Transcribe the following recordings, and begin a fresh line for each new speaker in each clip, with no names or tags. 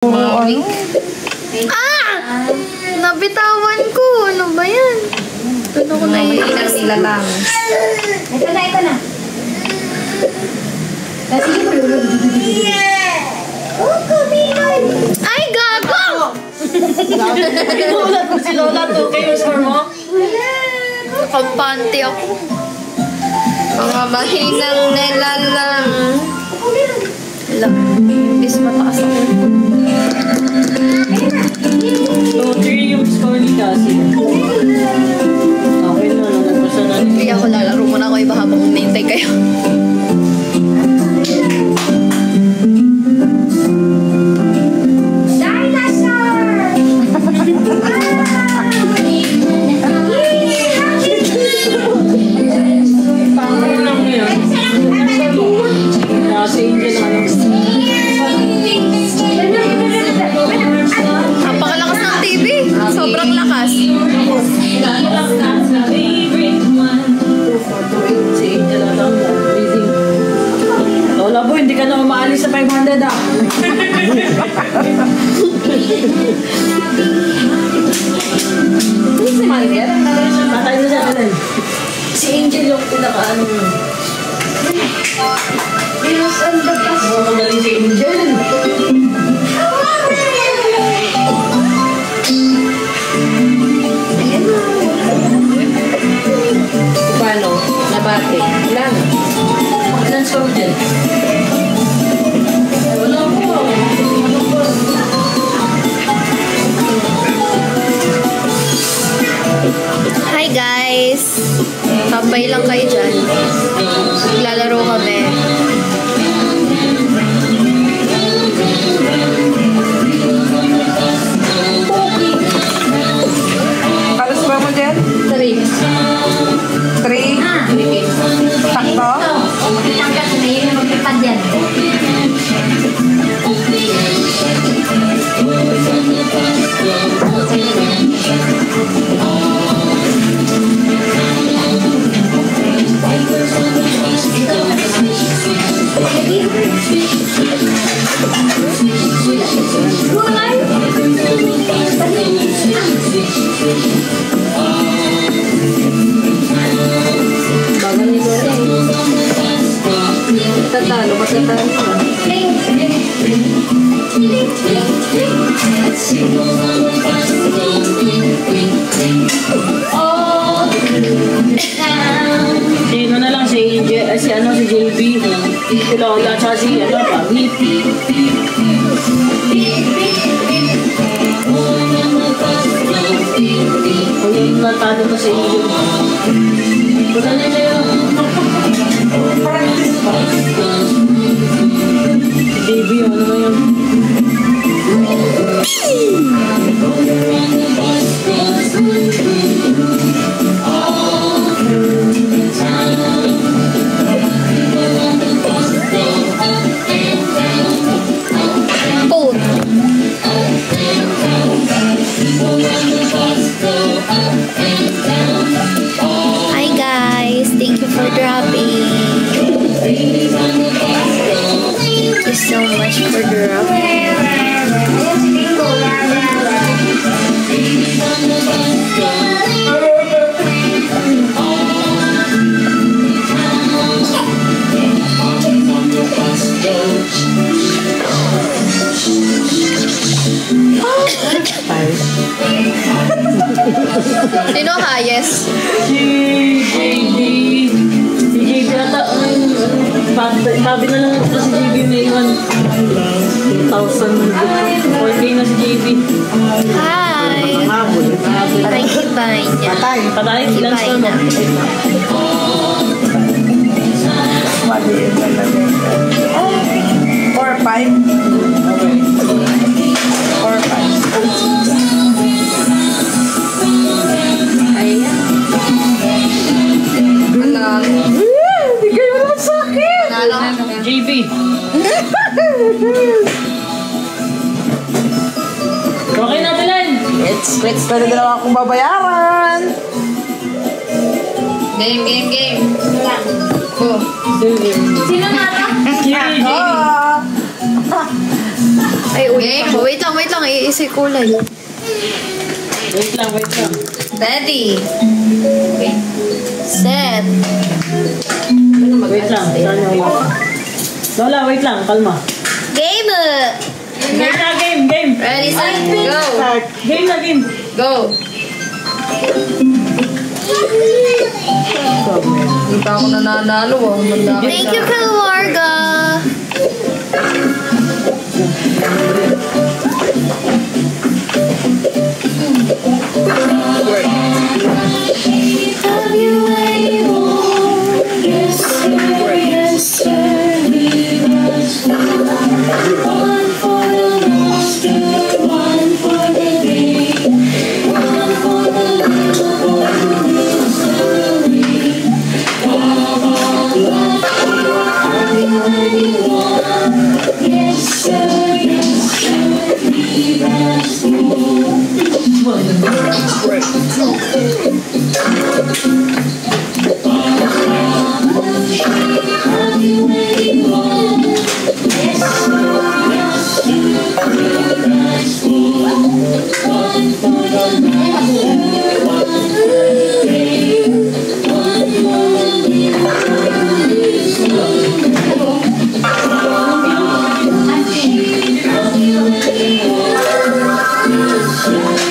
Ano? Nabitawan ko. Ano ba yan? Ano ko na yun?
Sila lang. Ito na, ito na. Sige mo. Oh, kumihan!
Ay, gago!
Pinulat mo si Lola to kayo sa mo?
Kampante ako. Mga mahinang nilalang. Alam, is mataas ako.
So, 3 yung score ni Cassie. Okay na, nagpasa na.
Hindi ako lalaro muna ako iba habang umintay kayo. Napakalakas ng TV. Sobrang lakas.
Lola po, hindi ka na umaalis sa 500 ah. Si Michael? Patay na siya ka si Angel yung pinaka-ano mo. Magaling si Angel. Paano? Nabate? Ilan? Ilan score dyan? Wala po.
Hi guys! Kapay lang kayo dyan. Maglalaro kami.
Kalos ba mo dyan? 3? Sakto?
Magtangkat na yun yung magpipad yan.
Bagal ni Lola. Matatalo ka. Sino na lang si JB, si Lola, tsaka si Pangit. Kung yung natalo ka sa iyo. Punta na yun. JB, ano na yun?
Hi guys! Thank you for dropping. Thank you so much for dropping. Sino highest?
Si JB ata, sabi na lang ito si JB may 1,000 4K na si JB.
Hi! Parang kibay niya.
Patay, ilan
Kibay
score
na.
mo?
4, 5?
Okay.
4, 5.
Ayan. Alam.
Bigay mo naman sa akin!
JB. Okay na, Belen.
Let's pwede na lang akong babayaran.
Game. Go.
Silver.
Sino nga ito?
JB.
Ako!
Ay, wait lang. Iisip kulay.
Wait lang.
Ready. Set.
Wait lang. Lola, wait lang. Kalma.
Game!
Game.
Ready, set, go.
Start. Game.
Go.
Hindi pa ako nananalo.
Thank you, Kalwarga. Have you anyone? Yes, sir. One for the master, one for the day, one for the little boy who lives slowly. Have you anyone? Yes, sir. Leave us Have you anyone? Yes, one for the master, one for the day, one for the little slowly.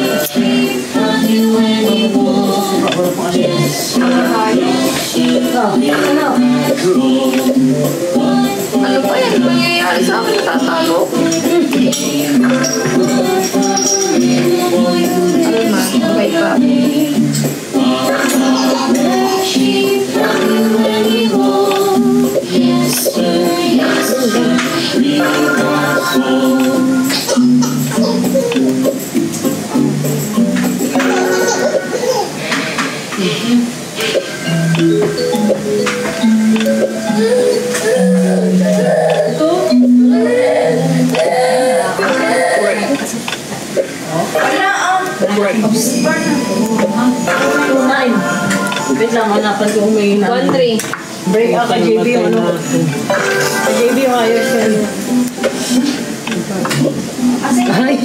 Have you anyone? Ano pa yan? Ano nangyayari sa akin? Tatalo. Ano man? Okay pa.
Wait lang, hanapan ko umingin na.
1-3.
Break out kay JB yung ano. Kay JB yung ayos ka niya. Ay!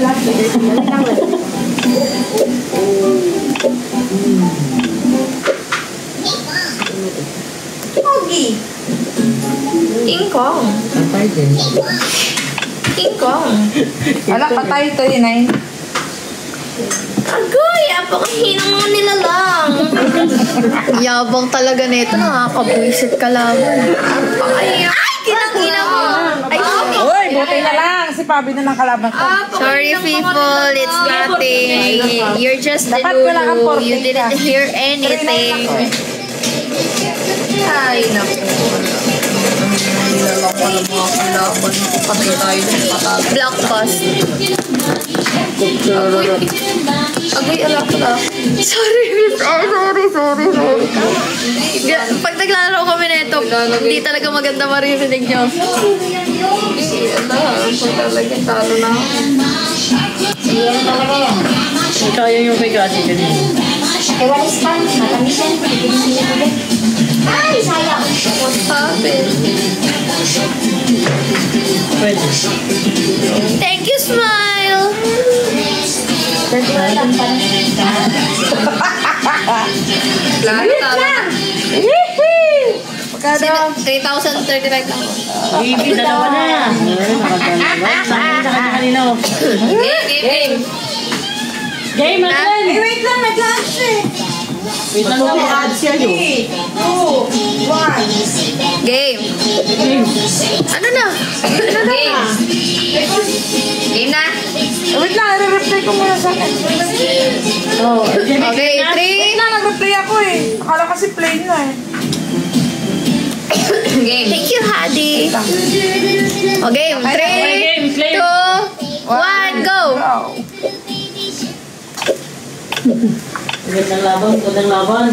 Pogi. King Kong.
Patay din.
King Kong.
Wala, patay 39.
Agoy, apakahina mo nila lang. Yabang talaga nito, nakakabuisit ka laban. Ay, kinangina mo. Ay,
Uy, buti na lang. Si Pabi na ng kalaban ko.
sorry people, it's nothing. You're just the
Dapat wala kang
Lulu. You
14
didn't
ka.
hear
39
anything.
ako eh.
Ay, naku.
Nilalang ko ng mga kalaban. Patay tayo ng patalo.
Block bust. Agoy, ala ko na. Sorry. Pag naglalaro kami nito, hindi talaga maganda maririnig nyo.
Talaga, talo na.
Kaya yung kay Kasi kanina.
Walis pa, matamis yan. Ay, sayang.
What happened?
Pwede.
Thank you, Smile! Talo.
Pagkada.
3,035 lang.
JB, dalawa na. Nakaganda. Sa kanina.
Game.
Game, Madeleine!
Wait lang, nag-lunch eh.
Wait lang naman. Ads yan yun.
3, 2, 1.
Game. Ano na? Game. Game na?
Wait lang, i-replay ko muna sa akin.
Oh,
Okay, 3.
Wait lang, nag-replay ako eh. Akala kasi play na eh.
Game. Thank you, Hadi. Okay, 3,
game, play.
2, 1, go!
Wow.
Magandang laban, magandang laban.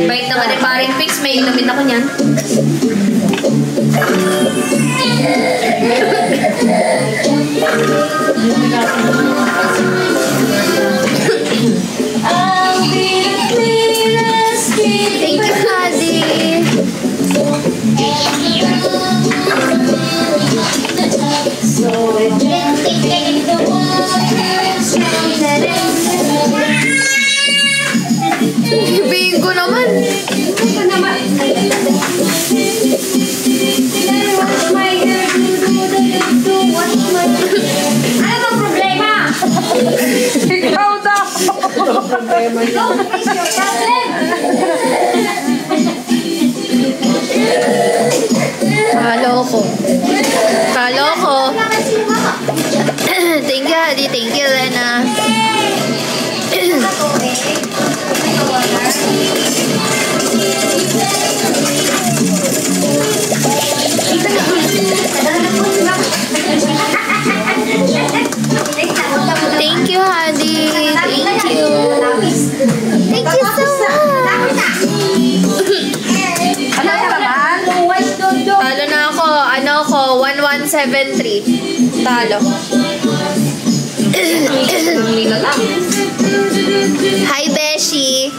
Bait naman ni paring Pix, may inumin ako niyan.
I'll be the cleanest kid.
Thank you, Hadi.
So gently take the waters from the
Ibigin ko naman.
Watch my hair do watch my ano bang problema?
Ikaw daw.
Don't fix your problem.
Kaloko. Kaloko. Thank you, Hadi. Thank you, Lena. Thank you, Hadi. Thank you. Thank you so much.
Ano ka naman?
Talo na ako. Ano ako? 1173. Talo. Hi, Beshi.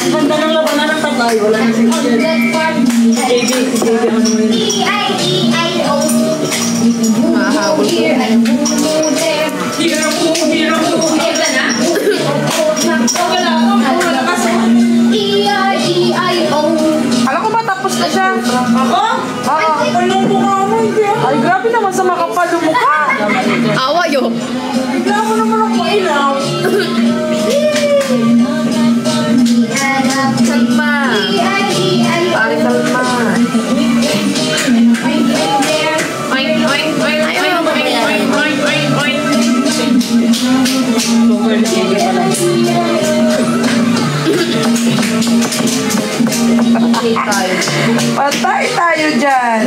Ganda ng labanan ng tatay. Wala na siya. JB ano mo yun?
Mahabol ko.
Alam ko ba tapos na siya?
Ako?
Oo.
Anong mukha mo? Hindi ako.
Ay, grabe naman sa makapal yung mukha.
Awayo.
Bigla mo naman ako ilaw.
Kalma. Pare, kalma. Oink, oink, oink, oink, oink, oink, oink, oink, oink.
Super na JB pala.
Okay tayo.
Patay tayo dyan.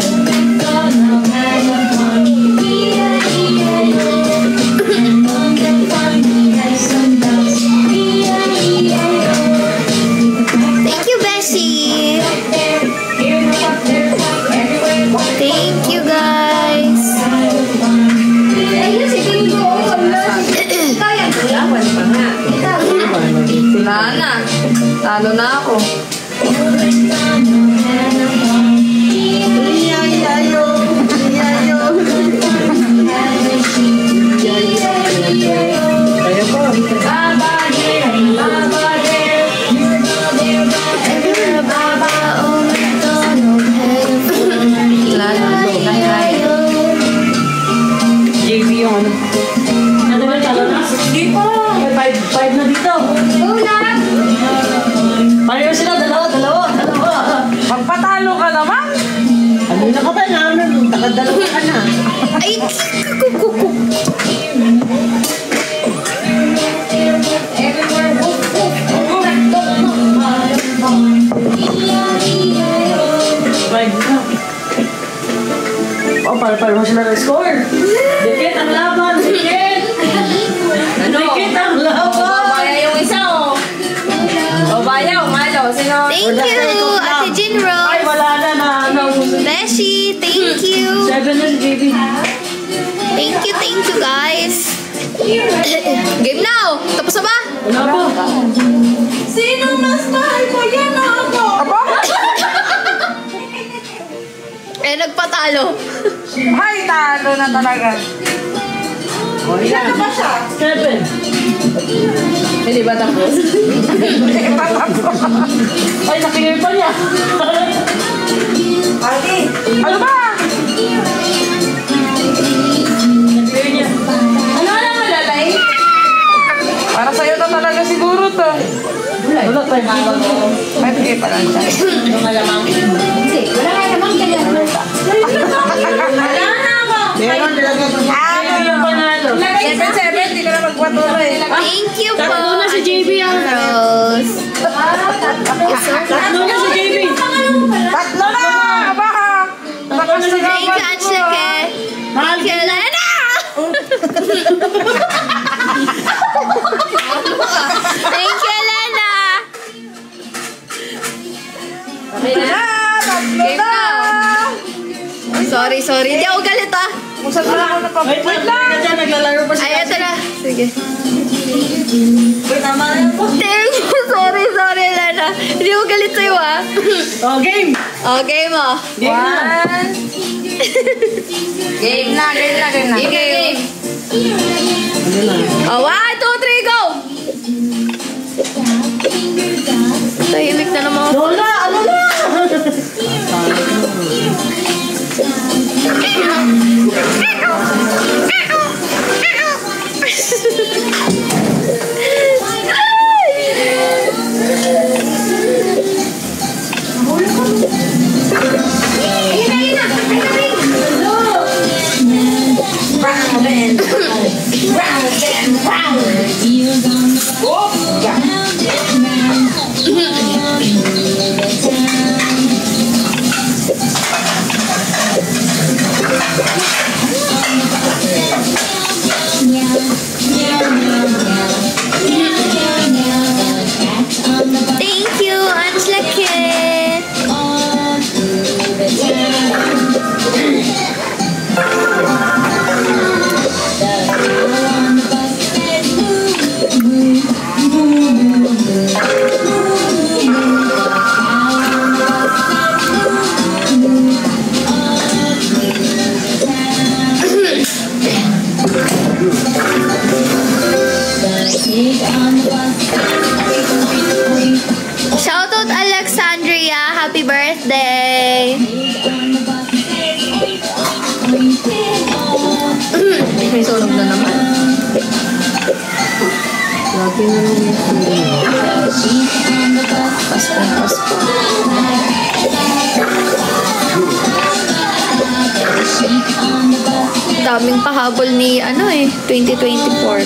Thank you, Bessie. Thank you, guys. Wala na. Talo na ako.
Kaya pa. JB yung ano. Ano ba talo na? Hindi pa. May 5 na dito. Pareho sila. Dalawa.
Magpatalo ka naman.
Ano na ka ba na? Nakadalawa ka na.
Ay, kukukuku.
Everywhere
na score. Dikit ang laban, dikit. Dikit ang laban.
Babaya yung isa, oh. Babaya, umalo. Sino?
Thank you, Ate Jean
Ay,
Rose.
wala na nauso.
Beshi, thank you.
7 and baby.
Thank you guys. Game now. Tapos na ba?
Wala pa.
Sinong mas mahal ko? Yan o ako.
Aba?
Eh, nagpatalo.
Ay, talo na talaga.
O, yan.
Ano ba siya?
7.
Hindi ba tapos?
Ay, nakingay pa niya.
Ate.
Ano ba?
Nakingay niya.
Ano na malalay?
Para sa'yo na talaga siguro to.
Wala tayo.
May bigay pa lang siya.
Yung alamang. Hindi. Wala nga namang kanya. Wala na ako.
Meron, nilagay ko. Ano yung panalo?
7-7, di ka na magpatuloy.
Thank you po,
Tatlo na si
Ate
JB,
Jean
ah.
Rose.
Tatlo na si JB.
Tatlo na! Aba! Bakas na
Thank you,
gabat
Angela
mo.
Ke. Thank you, Lena. Thank you, Lena.
Okay na.
Tatlo
Game
na!
Sorry. Hindi ako galit ah.
Kung saan na ako
Wait
napapagod
lang,
lang.
dyan, naglalaro pa siya.
Ay, ito na. Sige.
Wait, tama na yun po.
Thank you. Sorry, Lena. Hindi ako galit sa'yo ah.
Oh, game.
Okay mo.
Game na.
Game na.
Game.
Ano na?
Oh, 1, 2, 3, go! Tahimik na naman ako.
Lola, ano na?
Thank you, Angela Ke. Shoutout Alexandria, happy birthday! May sunog na naman.
Lagi na lang yung
Pasko. Daming pahabol ni 2024.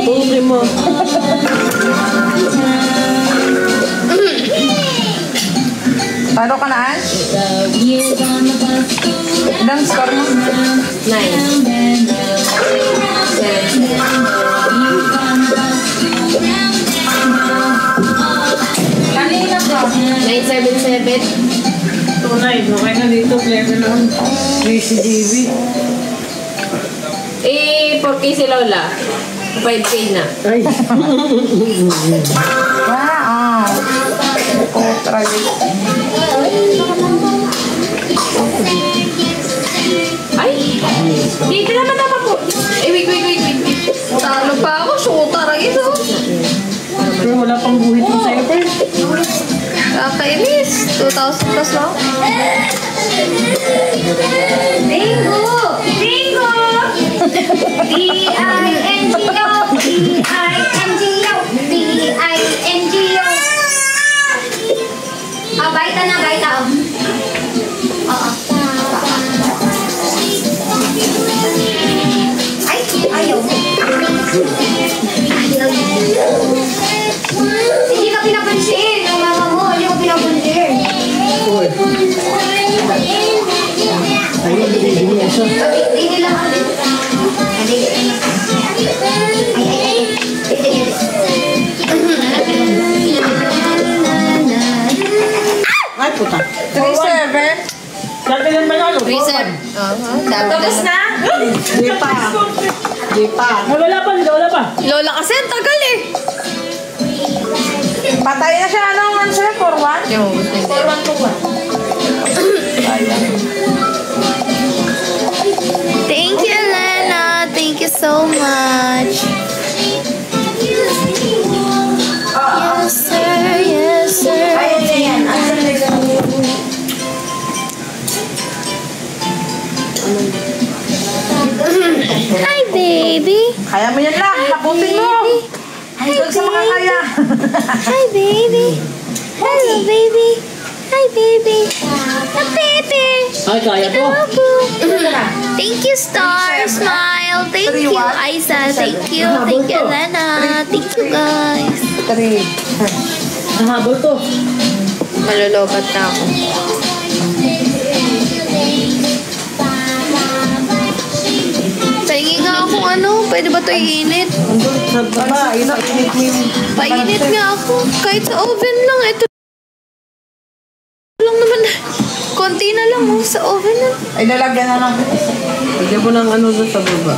Pobre mo.
Talo ka na, An? Ilang score mo?
9. Kanina pa. 977.
Tunay, okay na dito. Clever lang. Crazy JB.
Eh, 4K si Lola. 5K na.
Ay.
Wow. Oh, tragic.
Ay! Dito naman naman po. Eh, wait.
Talo pa ako, shoota rin ito.
Pero wala pang guhit mo sa'yo, friend.
Kakainis. 2,000 plus lang.
Bingo! Bingo! B-I-N-G-O! B-I-N-G-O! B-I-N-G-O! Ah, baita na, baita. Oo. Ay, ayaw. Hindi ka pinapansin ng mama mo. Hindi ko pinapansin. Hindi lang.
Ay, puta.
3-7.
Dati lang manalo.
3-7.
Tapos na?
Di pa. Di pa. Ay, wala pa. Wala pa.
Lola kasi ang tagal eh.
Patay na siya. Anong answer? 4-1?
Yung ubus na hindi.
4-1 to 1.
Thank you, Lena. Thank you so much. Yes, sir. Yes, sir.
Ayan, answer na yun.
Hi, baby.
Kaya mo yan lang. Habutin mo. Hanggang sa makakaya.
Hi, baby. Hello, baby. Hi, baby. Hi, baby.
Ay, kaya to.
Hello, boo. Thank you, Star. Smile. Thank you, Aiza. Thank you. Thank you, Lena. Thank you, guys.
3.
Nahabol to.
Malulubat na ako. Pahingi nga ako ano. Pwede ba ito iinit?
Sa baba.
Init mo yung...
Painit nga ako. Kahit sa oven lang. Ito lang naman. Konti na lang oh. Sa oven lang.
Ay, lalagyan na lang.
Lagyan mo ng ano doon sa baba.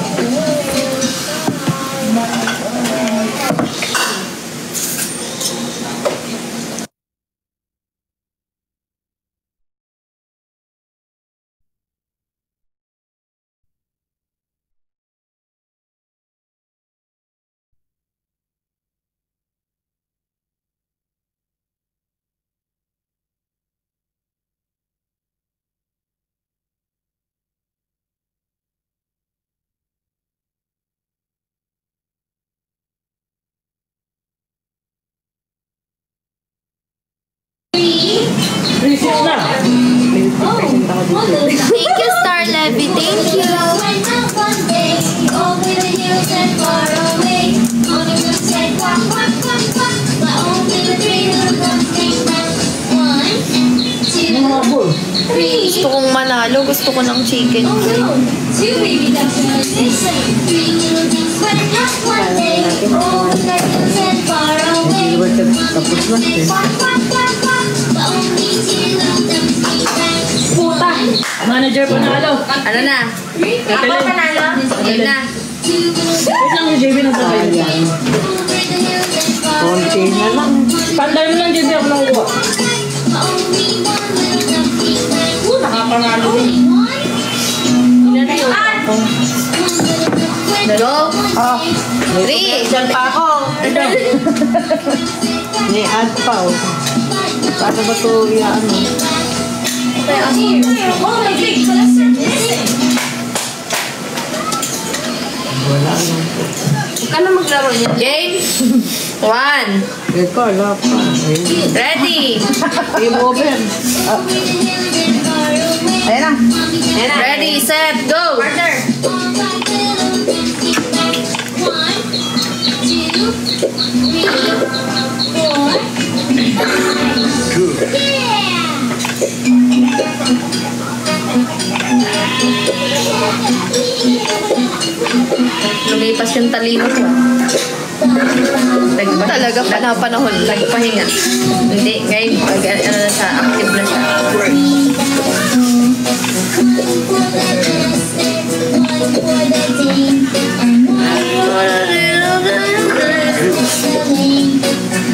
Reset na.
Thank you, Star Levy. Thank you.
Nahabol.
Gusto kong manalo. Gusto ko ng chicken.
Hindi ba siya tapos na?
Puta!
Manager panalo.
Ano na?
Ako
panalo? Ayun na.
Wait lang, si JB nang sabay yan. Konti na lang. Panday mo lang, JB, ako lang uwa. Nakapanalo din.
Dalo.
Oh.
3.
Diyan pa ako.
May add pa, oh. Paano ba ito iaan mo? Wala lang po.
Huwag ka na maglaro niya. Game 1.
Ito, wala pa. Ayun.
Ready.
Game over.
Ayan na.
Ready, set, go. Partner. Lumipas yung talino ko. Talaga panapanahon. Nagpahinga. Hindi, ngayon, ano na siya, active na siya.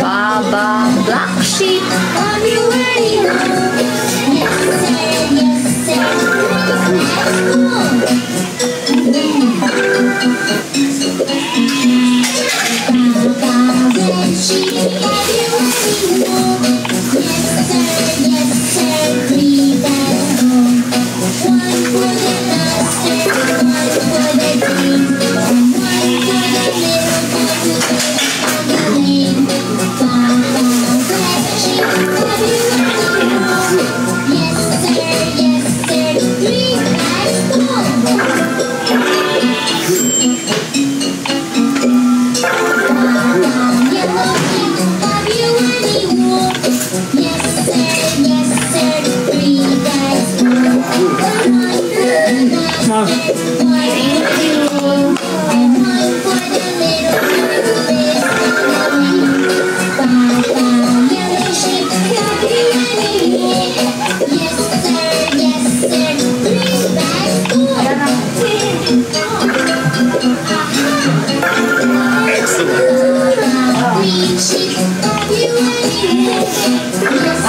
Baba, black sheep.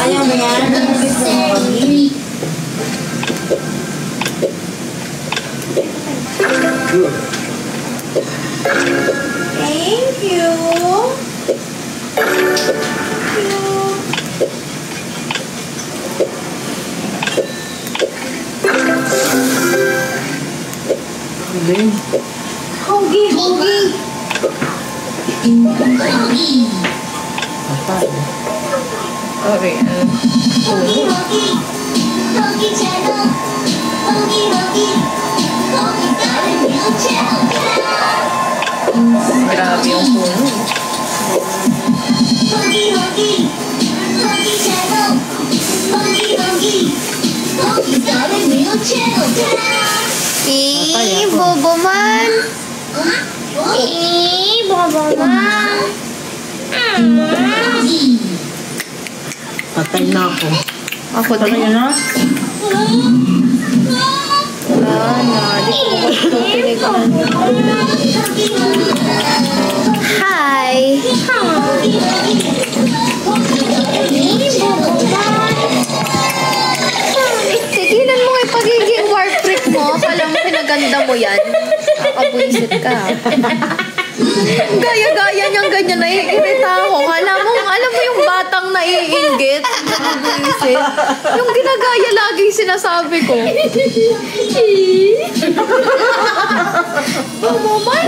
Ayaw mo yan? Thank you. Hoagie, hoagie. Hoagie.
Okay.
Hoagie, hoagie. Hoagie channel. Hoagie, hoagie. Hoagie got a new channel.
Grabe yung puno.
Hoagie, hoagie. Hoagie channel. Hoagie, hoagie. Hoagie got a new channel.
Bobo man. Bobo man.
Patay na ako.
Ako
Patay
din.
na?
Di ko gusto pinigyan. Hi. Tigilan mo yung pagiging war freak mo. Akala mo pinaganda mo yan. Nakabwisit ka. Gaya-gaya niyang ganyan, naiirita ako. Alam mo yung batang naiinggit? Nakabwisit. Yung ginagaya lagi sinasabi ko. Bumaman.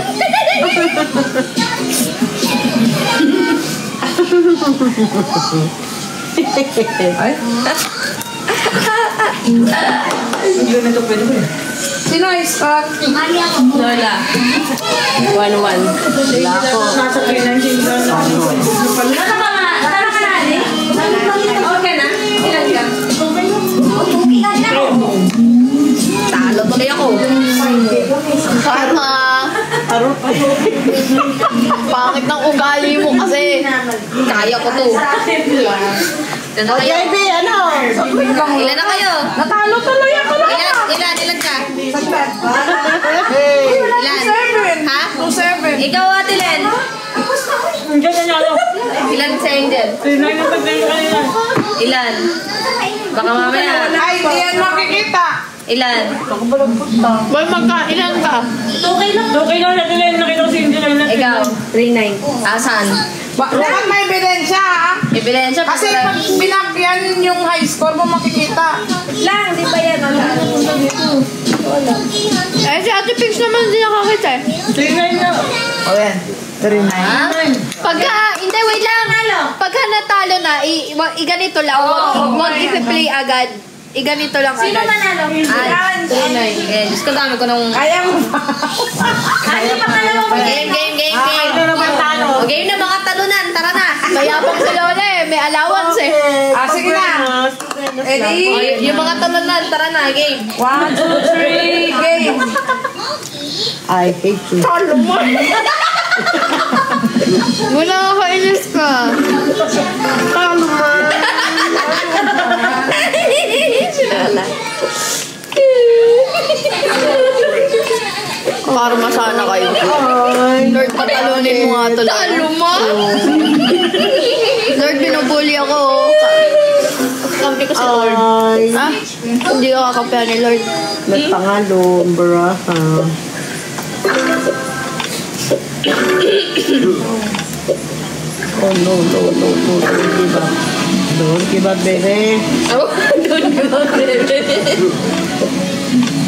Ay.
Hindi na ito pwede ko eh.
Sino ay Scott?
Lola. 1-1.
Wala ako.
Nasa 319 na.
Okay na? Ilan ka? Talo tuloy ako. Karma. Pangit ng ugali mo kasi. Kaya ko to. Ilan na kayo?
JB, ano?
Ilan na kayo?
Natalo tuloy ako na.
Ilan ka?
Hey!
Ilan? Ha?
2-7.
Ikaw, Ate Len.
Diyan na niya ako.
Ilan si Angel?
Tinay na pagdayo kanina.
Ilan? Baka mamaya.
Ay, di yan makikita.
Ilan?
Boy, ilan ka?
Okay lang natin lang. Nakita ko si Angel.
Ikaw? 3-9. Asan?
Dapat may ebidensya, ha?
Ebidensya pa
Kasi
sa...
pag binakyan yung high score mo, makikita.
Lang, di ba yan? Eh, si Ate Pix naman hindi nakakita eh.
Tinay na.
O yan. 3-9.
Pagka, hindi, wait lang. Pagka natalo na, i-ganito lang. Huwag i-play agad. I-ganito lang agad. Sino manalo? Eh, Diyos ko dami ko nung...
Kaya mo.
Game.
Ano naman talo?
O, game na mga talunan. Tara na. Mayabang si Lola eh. May allowance eh.
Sige na.
O,
Eddie.
yung mga talunan. Tara na, game.
1, 2, 3, game.
I hate you.
Wala kakainis ka. Karma sana kayo. Lord, patalunin mo nga ito lang. Taluma? Lord, binubuli ako. Kampi ko si Lord. Ah? Hindi ka kakampihan ni Lord.
Nagpangalo, baraha. Oh no, diba? Don't give up, baby.
Oh, don't give up, baby.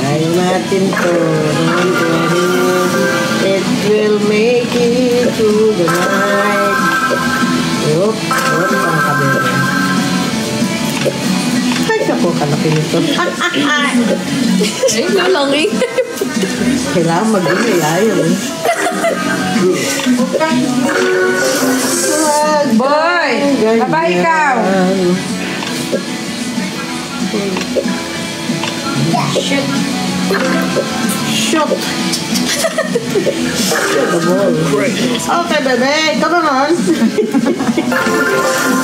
Ayaw natin to. Don't worry. It will make it through the night. Oop, ang kabebe. Ay, ako, kalaki nito.
Ay, lalaki.
Kailangan mag-ingay ayaw eh.
Boy, baba ikaw.
Shoot. Shoot the ball. Okay, bebe. Come on.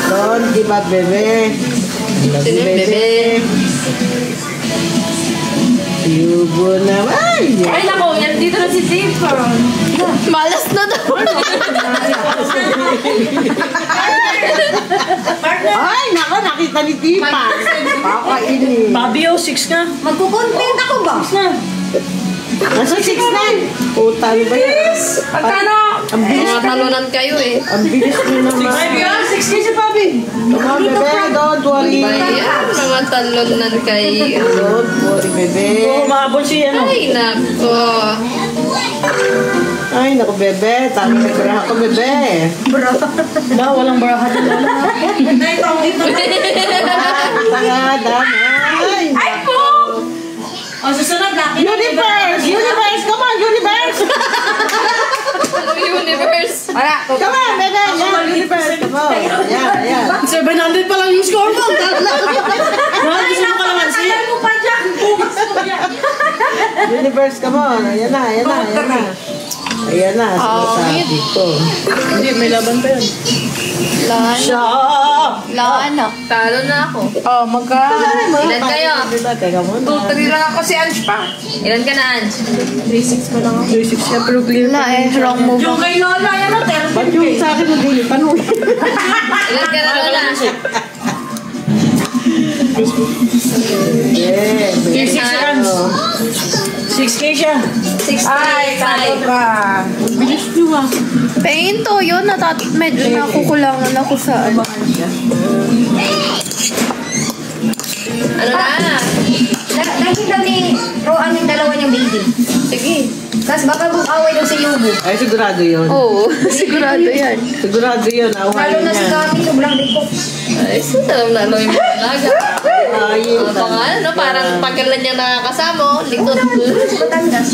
Don't give up, bebe. Love you, bebe. Yubo na. Ay!
Ay, nako, yan dito na si Dave.
Malas na daw.
Ay, nako, nakita ni Tipa. Kakainin.
Bobby, 6 ka.
Magkukontent ako ba?
6 na.
Nasa 6 na. Puta, ano ba yan?
Pagkano?
Ang bilis
Mga talunan kayo eh.
Ang bilis nyo naman.
6 ka si Bobby.
Come on, bebe. Don't worry.
Ayan, mga talunan kayo.
Don't worry, bebe.
Oo, mahabol si ano.
Ay, nako.
Ay, naku, bebe. Tama na beraha ko, bebe.
Wala, walang baraha din.
Tanga, damay.
Ay po!
O, susunod na.
Universe! Universe! Come on, universe!
Universe.
Wala,
Come on, bebe. Yan, universe. Come on. Ayan, ayan.
700 pa lang yung score mo. Mahal, gusto mo kalamansi?
Universe, come on. Ayan na, ayan na, ayan na. Ayan na, sinasabi ko.
Hindi, may laban pa yun.
Lahan.
Siya!
Lahan na. Talo na ako.
Oh,
Ilan kayo?
Teka muna.
2-3 lang ako si Ange pa.
Ilan ka na, Ange?
3-6 siya, pero clear.
Na eh, wrong move.
Yung kay Lola, yan o, 30.
Ba't yung sa akin hindi? Tanong.
Ilan ka na, Lola?
Yeah, bebe.
6 runs. 6K siya.
6
Ay, talo ka.
Bilis nyo ah.
Pain to yun. Medyo nakukulangan ako sa ano. Ano na?
Nakita daw ni Roan yung dalawa niyang baby.
Sige.
Tapos baka mag-away daw si Yubo.
Ay, sigurado yun.
Oo, sigurado yan.
Sigurado yun.
Lalo
Awayin
na si
niya.
Kami, sobrang likot.
Ay, saan lalo yung mga naga?
Awayin.
Ano nga, no? Parang pagkalan niya nakakasama, likod.
Batangas.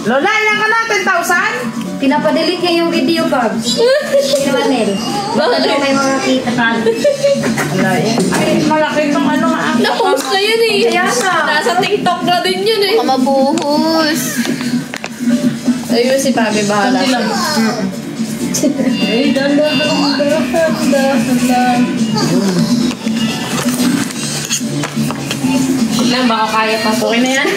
Lola, ilan ka na? 10,000?
Pinapadelete niya yung video, Babs. Si Manel. Baka daw may mga kita.
Ay, malaki nung ano nga.
Na-post na yun eh.
Kaya nga.
Nasa TikTok na din yun eh. Mabuhos. Ayun si Pabi, bahala siya.
Ay, dahan.
Lang, baka kaya pa. Okay na yan.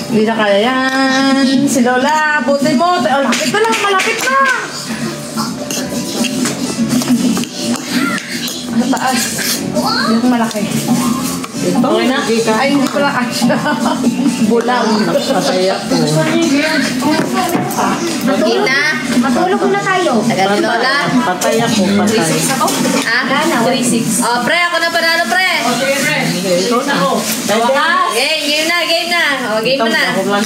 Hindi na kaya yan. Si Lola, buti mo. Oh, lapit na lang, malapit na. Sa taas. Yung malaki.
Ito,
Okay na?
hindi ka.
Ay, hindi pala kasya. Bulang.
Patay ako.
Gina,
Matulog muna tayo.
tagal ni Lola.
Patay ako, patay.
Ah,
Gana,
3-6. Oh, pre, ako na panalo, pre.
Ito na ako.
Game na, game na. Oh, game mo na.
1, 2,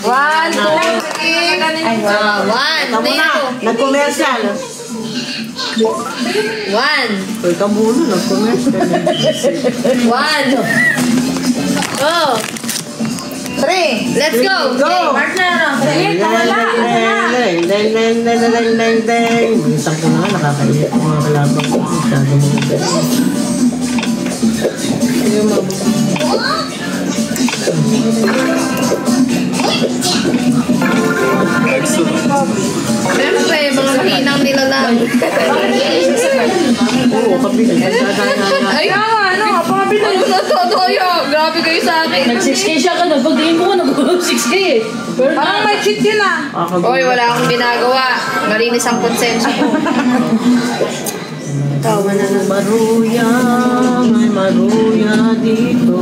3. Ay,
Ah, 1.
Ito mo na. Nag-commercial.
1.
Ikaw muna, nag-commercial.
1. Go.
3.
Let's go.
Go!
Mark na, ano? 3, wala.
Deng, deng, deng, deng, deng, deng, deng. Bilisan ko na nga, nakakaiyak ang mga kalaban ko. Masyado mo na. Ayun,
Siyempre, mga mahinang nila lang.
Oo, kapitan.
Ay, ano? Papi na yun na todo yun. Grabe kayo sa akin.
Nag-6K siya ka na. Pag-game mo, nag-6K eh. Pero
Parang may cheat yun ah.
Hoy, wala akong ginagawa. Malinis ang konsensya ko. Tawa na lang.
Maruya, may maruya dito.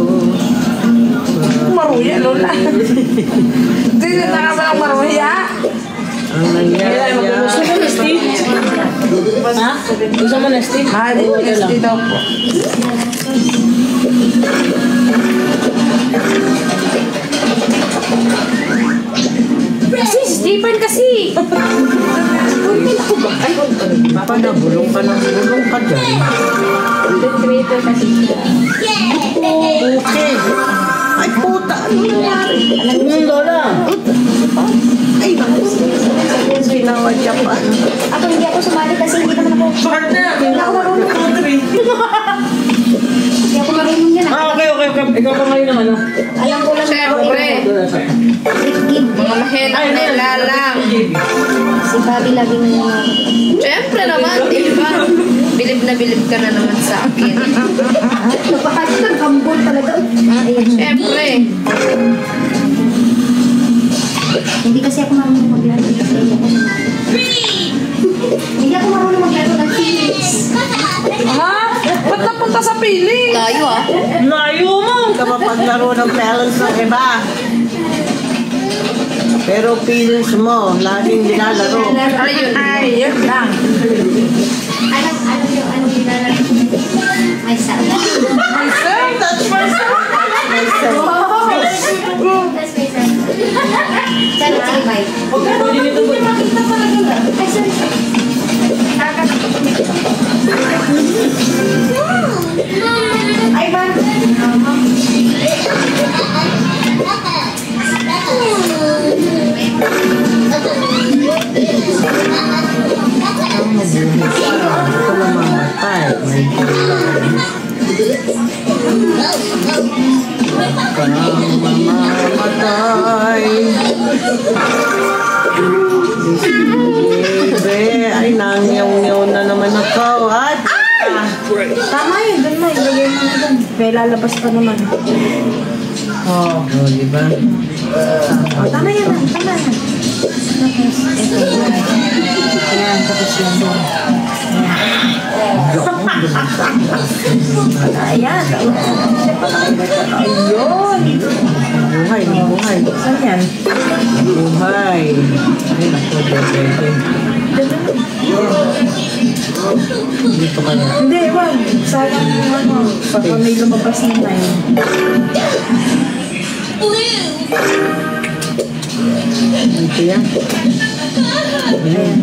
Maruya, Lola. Hindi na nakabang maruya.
Ang nangyayari.
gusto mo na, Steve? Ha? Gusto mo na, Steve?
Mahal din yung SD daw po.
Kasi, different kasi.
Ay, baka na, bulong ka ng bulong ka dyan.
Content creator kasi siya.
Okay. Ay, puta. Ano nangyari?
Yung Lola.
Ay, sinawad siya pa.
Ako hindi ako sumali kasi hindi naman ako.
Partner!
Hindi ako marunong. Hindi ako marunong yan.
Okay. Ikaw pa ngayon naman, no?
Alam ko lang.
Siyempre. Mga mahinang nila lang.
Si Bobby lagi na yung
Siyempre naman, di ba? Bilib na bilib ka na naman sa akin.
napakasya ng kambol talaga. Ayan.
Siyempre.
Hindi kasi ako marunong maglaro. Hindi ako marunong maglaro ng Felix.
Ha? Ba't napunta sa pili?
Tayo ah.
Layo mo! Kapapaglaro ng talents ng iba. Pero feelings mo, laging nilalaro.
Ayun lang.
Alam yung nilalaro. Myself.
Myself? That's myself?
That's myself. Sorry, sige, bye. Ay, sorry. Ay, ba?
Ito na mamatay. Mamamatay. Baby, ay nangyaw-nyaw na naman ako. At
Tama yun, dun mo. Ilagay mo na dun. Kaya lalabas pa naman.
oh, di ba?
Oh, tama yan. Tama yan. Ayan, tapos yan doon. Ayan. Ayun.
Buhay.
Saan yan?
Buhay. Ay, naku, bebe. Dito ka na.
Hindi, wag. Sayang yung ano. Pagka may lumabas na na yun.
Dito yan. Ayan.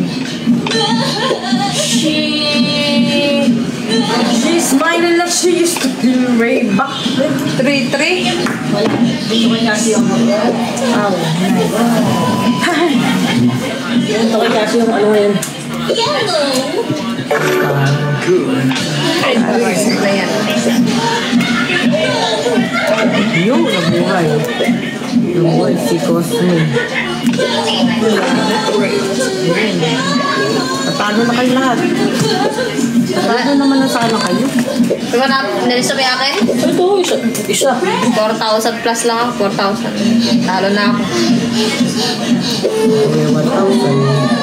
She's smiling like she used to be way back. 3-3?
Ito kay kasi yung ano yun. Yung nabuhay. Nabuhay si Cosme. Natalo na kayo lahat. Natalo naman na sana kayo.
Diba na, nalisto kay akin?
Ito, isa.
4,000 plus lang ako, 4,000. Talo na ako.
Okay, 1,000.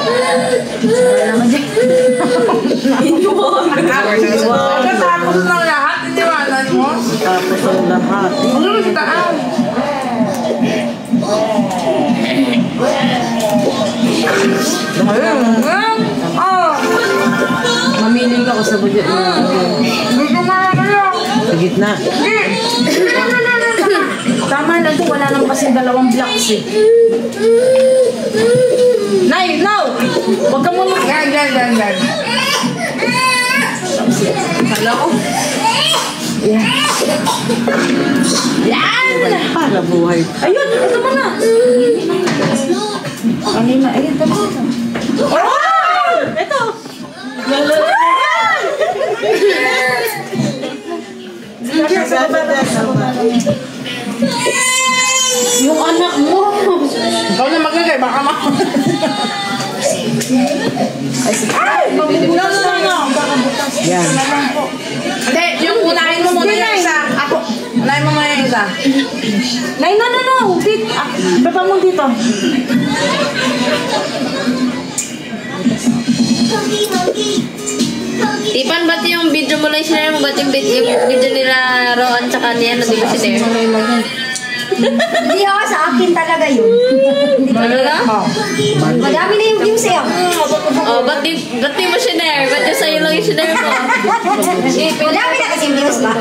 Pagkatapos ng lahat, iniwanan mo?
Tapos ang lahat.
Ano sa taan? Ayun. Oh.
Mamiling ako sa budget na.
Gusto nga kayo.
Sa gitna.
Tama na to. Wala naman kasi dalawang blocks eh.
Nay, no! Huwag ka muna. Gan. Hello? Yan!
Para buhay.
Ayun! Ito mo na!
Kanina. Ayun, tapos ito.
Oh!
Ito!
Yung anak mo! Ikaw na magagay, baka ma... Ay! Mabubulas na!
Yan.
Hindi, yung unahin mo muna yung isa. Ako, unahin mo muna yung isa.
Nay, no. Dito. Baba mo dito.
Tipan, ba't yung video mo lang sinare mo? Ba't yung video nila Roan tsaka niya na di ba sinare?
Hindi ako sa akin talaga yun.
Ano na?
Madami na yung views eh.
Oh, ba't di mo sinare? Ba't yung sa'yo lang yung sinare mo?
Madami na kasi views ba?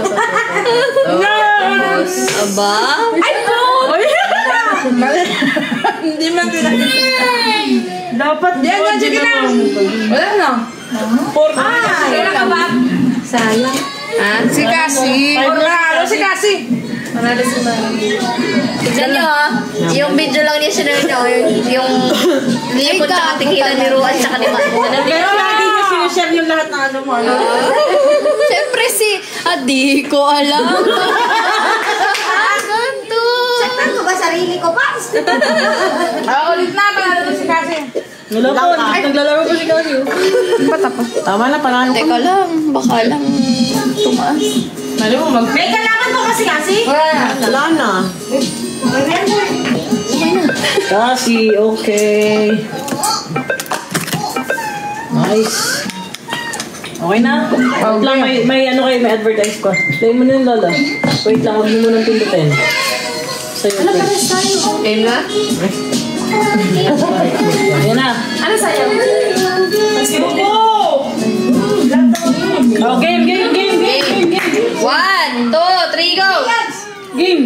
Aba?
Ay, no! Hindi man
Dapat
Diyan, sige na. Wala na. Kailan ka ba?
Sayang.
Ha?
Si Cassie. Ano si Cassie?
Tignan nyo ah. Yung video lang niya sinare nyo. Yung lipot tsaka tikilan ni Ruan tsaka ni Mano.
Pero lagi niya sinishare yung lahat na ano mo.
Siyempre si, Di ko alam. Ganto.
Saktan ko ba sarili ko, Paps?
Ulit na, panalo ko si Kasi.
Naglalaro pa si Kasi. Tama na, panalo ko.
Teka lang, baka lang tumaas.
May kalaban mo kasi.
Wala na. Kasi, okay. Nice. Okay na? Wait lang, may ano kayo, may advertise ko. Play mo na yung Lola. Wait lang, huwag mo munang pindutin. Sa'yo, please.
Game na?
Ayan na.
Ano sa'yo?
Oh, game.
1, 2, 3, go!
Game.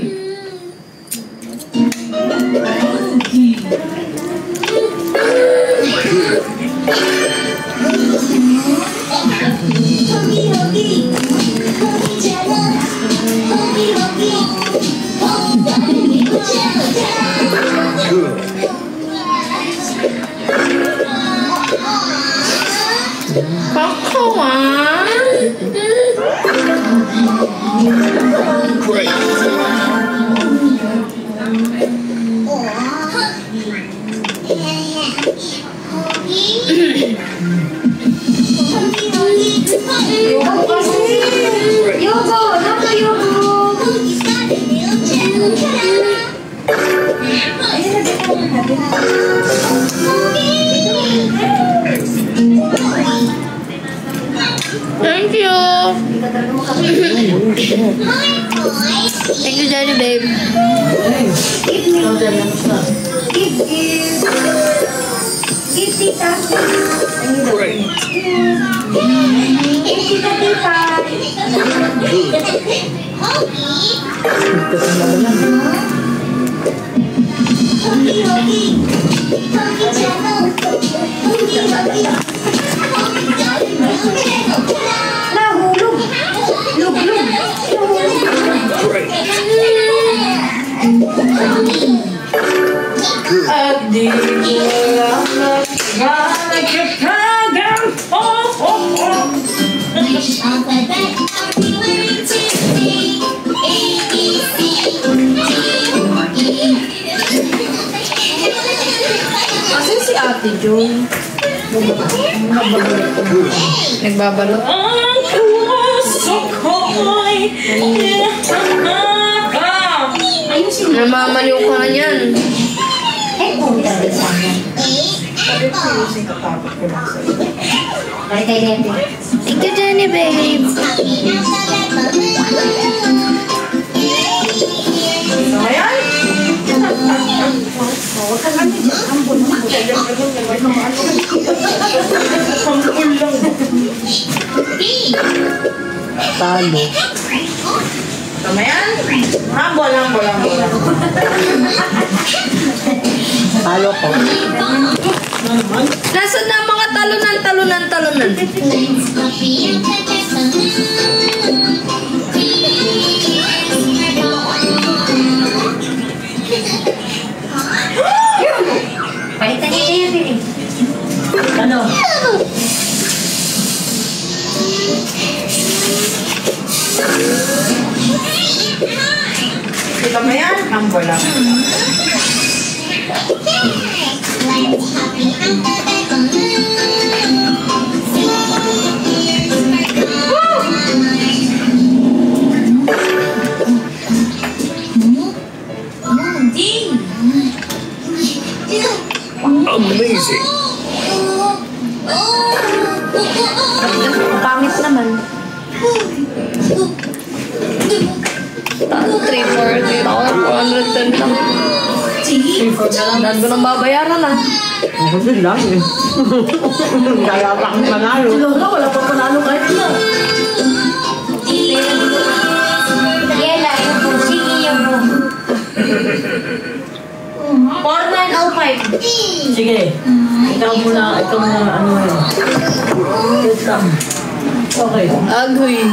Thank you. Thank you, Jenny, babe.
Give tita. Nahulog. Lug.
At di ko lang nagkakagang Asan si Ate June?
Nagbabalot. Namamaliw ka na yan. Thank you, Jenny, babe.
Talo.
Tama yan? Hambol.
Talo ko.
Nasaan na mga talunan?
Palitan niya yan eh.
Ano?
Tama yan? Hambol lang.
Amazing.
Pangit naman. 340. Ako na 410 lang. 340 na lang. Dahil ko nang babayaran na.
Ako din lang eh. Kaya pa akong panalo.
Wala pa panalo kahit na.
Yela, yung po. Sige yung po. 4905.
Sige. Ikaw muna ano yun. Good time. Okay.
Agoy.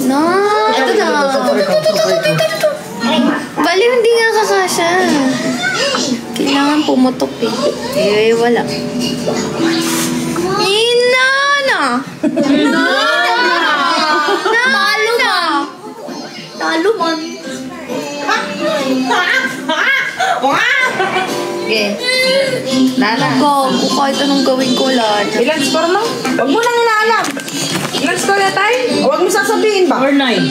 No, ito na. Bali, hindi nga kakasya. Kailangan pumutok eh. Wala. Inana! talo man. Okay. Lala. Gago, kahit anong gawin ko, Lala.
Ilan score mo? Huwag mo nang inaalam. Ilan score na tayo? Huwag mo sasabihin ba?
Or 9.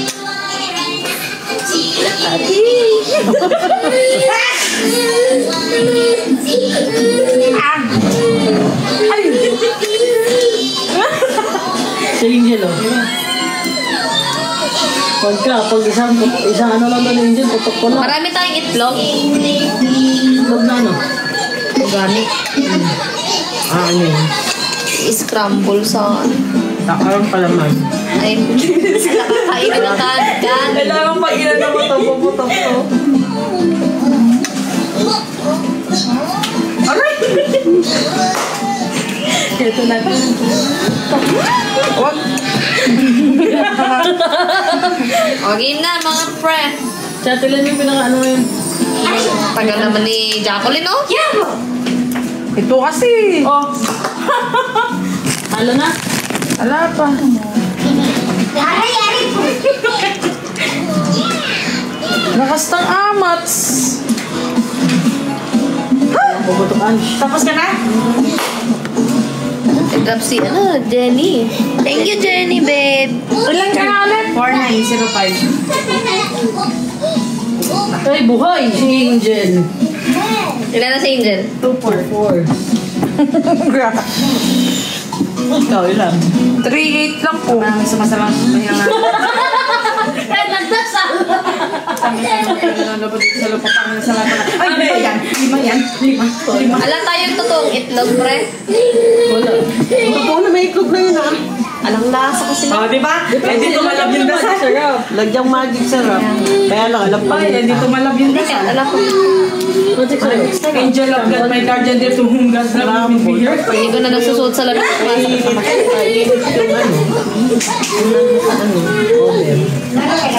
Si Angel, oh. Pag isang ano lang doon, Angel, tutok ko lang.
Marami tayong itlog.
Huwag na ano.
Organic.
Ano yun?
I-scramble sa...
Takaroon pala man.
Ay, nakakainin ng kan.
Kailangan pag ilan na mo ito, puputok to. Aray! Ito na. Huwag.
O, game na, mga pre.
Chatilan yung pinaka-ano yun.
Tagal naman ni Jacqueline, oh.
Ito kasi.
Oh. Halo na?
Ala pa.
Yari po.
Nakastang amats.
Puputukan.
Tapos ka na?
Drop si, Jenny. Thank you, Jenny, babe.
Ilan ka na ulit? 4905.
Ay, buhay! Si Angel.
Ilan na si Angel?
244. Ikaw, ilan?
3-8 lang po. Maraming sumasalang mahinga. Sa lupa pa sa lahat. Ay, 5 yan. 5 yan.
Alam tayong totoong itlog, pre.
Wala.
Totoo na may itlog na yun, ha?
Alang lasa kasi
Oh, di ba? Hindi tumalab yung dasal.
Sarap.
Lagyang magic sarap. Kaya lang, alam pa
Ay, hindi tumalab yung
Hindi,
dasal.
alam ko.
Project sarap.
Angel of God, my guardian dear to whom God's love will be here.
Hindi ko na nagsusuot sa labas.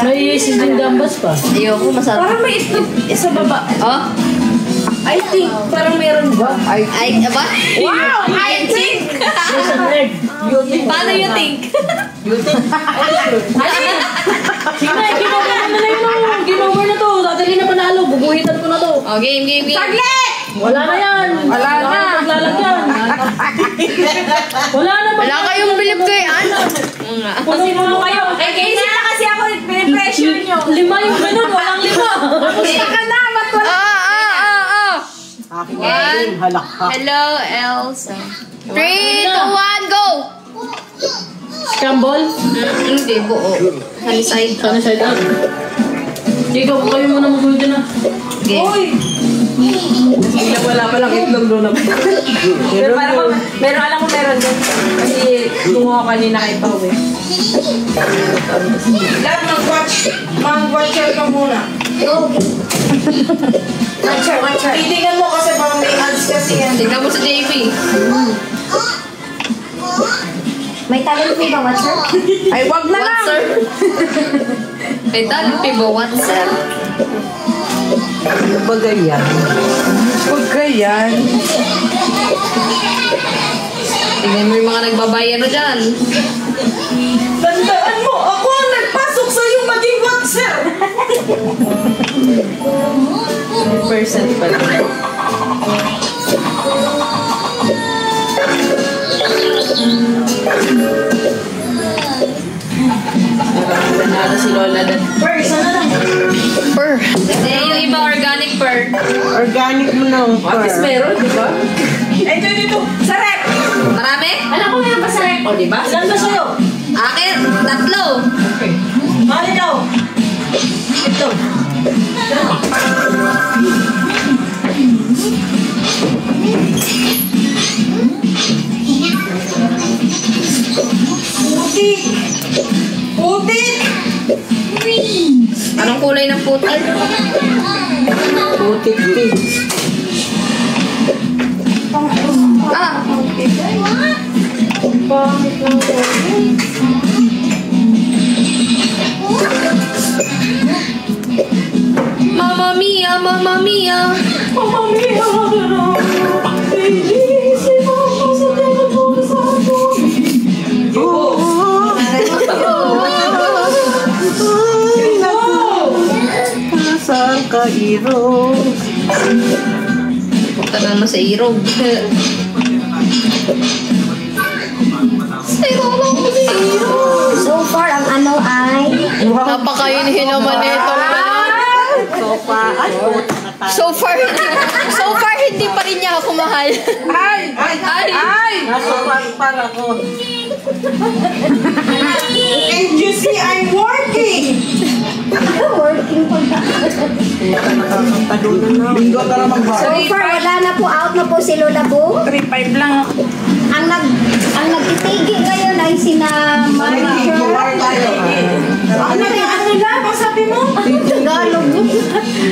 May sizzling gambas pa.
Ayoko, masarap.
Parang may itlog sa baba.
Oh?
I think, parang meron ba?
Ay, ba?
Wow! I think!
There's an egg.
Paano you think?
Sige, ginover na yun. Ginover na to. Dadali na panalo. Bubuhitan ko na to.
Oh, game.
Saglit!
Wala na yan.
Wala na.
Maglalagyan. Wala na.
Wala kayong bilib kay ano?
Pusin mo kayo.
Eh, kasi na kasi ako, pinipressure nyo.
5 yung ganun. Walang 5.
Basta ka na, ba't wala?
Aking egg, halakha.
Hello, Elsa. 3, 2, 1, go!
Scramble.
Hindi, buo. Sunny side.
Sana side up. Ikaw, kayo muna mag-uwi dyan na.
Game.
Uy! Hindi wala palang itlog doon na. Pero parang meron, alam mo meron doon. Kasi tungo ko kanina kay Pao eh. Love, mag-watcher ka muna. Watcher. Titingnan mo kasi parang may ads kasi yan.
Tignan mo sa JP.
May talent fee ba, Watcher?
Ay, wag na
What,
lang!
sir? May talent pibo. What, sir?
Ano ba ganyan?
Huwag ka yan.
Tignan mo yung mga nagbabayano dyan.
Tandaan mo, ako ang nagpasok sa'yo maging watcher! 1% pa lang. Nanalo si Lola dun.
Per. Eh, yung iba organic per.
Organic mo na.
At least meron, di ba? Ay, dito. Sa rep!
Marami?
Alam ko meron pa sa rep.
O, di ba?
Ilan ba sa'yo?
Akin, 3.
Okay.
Mali daw. Ito.
Putik! Putik!
Anong kulay ng puti?
Putik pig.
Ah! Mamma mia, mamma mia.
Irog.
Punta naman sa Irog.
So far, ang ano ay...
Napakainhin naman nito. So far, hindi pa rin niya ako mahal.
Ay!
Nasa para ko.
And you see, I'm working!
Working pa ba?
Bingo ka na
So far, wala na po. Out na po si Lola Bu.
3-5 lang ako.
Ang nagtitigil ngayon ay sina Manager.
Ano lang? Masabi mo?
Tagalog.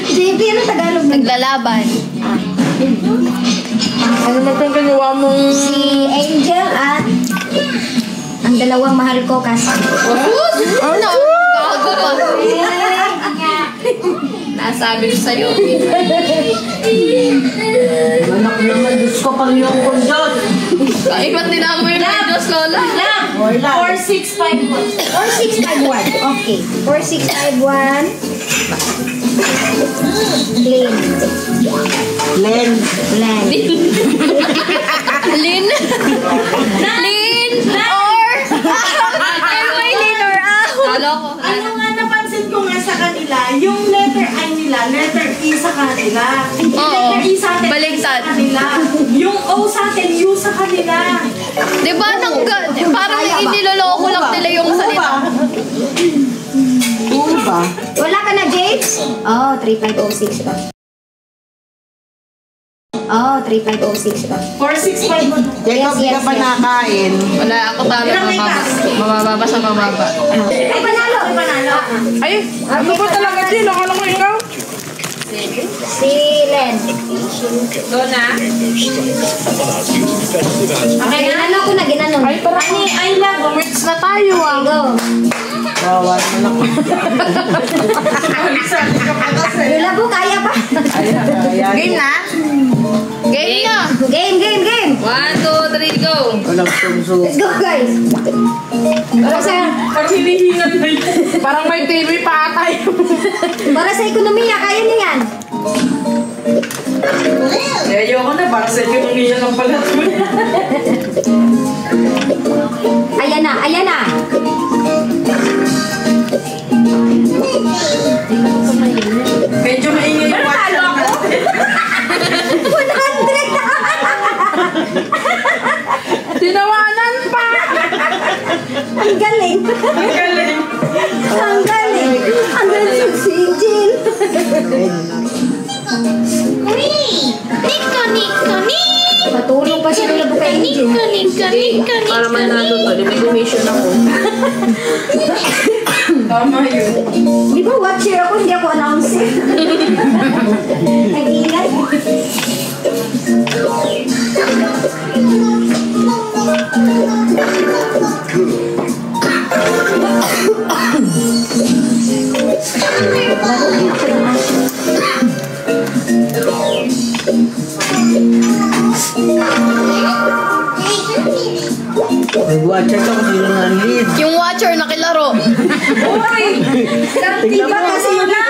JB, ano Tagalog?
Naglalaban.
Ano na itong ginawa mong...
Si Angel at ang dalawang mahal ko kasi.
Ano? Gago pa. Nasabi ko sa'yo.
Anak naman, Diyos ko, Panginoon ko Diyos.
Ay, ba't dinamo yung Diyos, Lola?
4651.
4651. Okay. 4651. Clean.
Len.
Blank.
Lin? Lin? Or? Ay, may Lin or Aw? Kala ko.
Ano nga napansin ko nga sa kanila, yung letter I nila, letter E sa kanila. Yung
Oo.
letter E sa atin,
Baliktad.
sa kanila. Yung O sa atin, U sa kanila.
Di ba, parang iniloloko lang nila yung salita.
Ano ba?
Wala ka na, James? Oh, 3506 pa. Oh, 3506 pa.
4651.
Jacob, di ka pa nakain.
Wala, ako talo. Mababa sa mababa.
Ay, panalo! Ay, panalo.
Ay, ano ba talaga din? Akala ko ikaw?
Si Len.
Doon na.
Okay, ginano ko na, ginano.
Ay, parang ay lang. Words na tayo
Okay,
ah.
go.
Bawa na lang.
Lola Bu, kaya pa?
Game na?
Game na!
Game, game, game.
1, 2, 3, go!
Walang sumso.
Let's go, guys. Para sa,
Parang hinihingan na yun. Parang may TV pa tayo.
para sa ekonomiya, kaya niyo yan.
Ayoko na, para sa ekonomiya lang pala.
Ayan na, ayan na.
Medyo maingay yung watch lang natin.
100!
Tinawanan pa!
Ang galing.
Ang galing.
Ang galing. Ang galing si Jill.
Niko, Niko, Niko!
Matulong pa si Lola Bu kay Angel.
Niko, Niko, Niko,
Para manalo to, limitation ako.
Tama yun.
Di ba watcher ako, hindi ako announcer. Nag-iingay.
Nag-watcher ka kung sino nga ang lead.
Yung watcher nakilaro.
Di ba kasi yun na?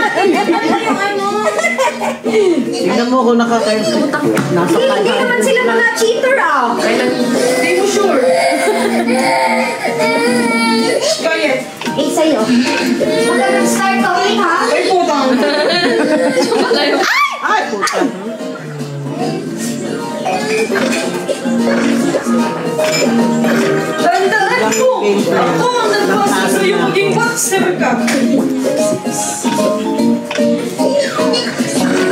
Tignan mo kung nakakaintutang. Nasa
Hindi naman sila mga cheater ah.
Hindi mo sure. Kaya.
Eh, sa'yo. Mag-start ka ulit ha?
Ay, putang.
Ay, puta.
Tandaan ko. Ako ang nagpasa sa'yo maging boxer ka.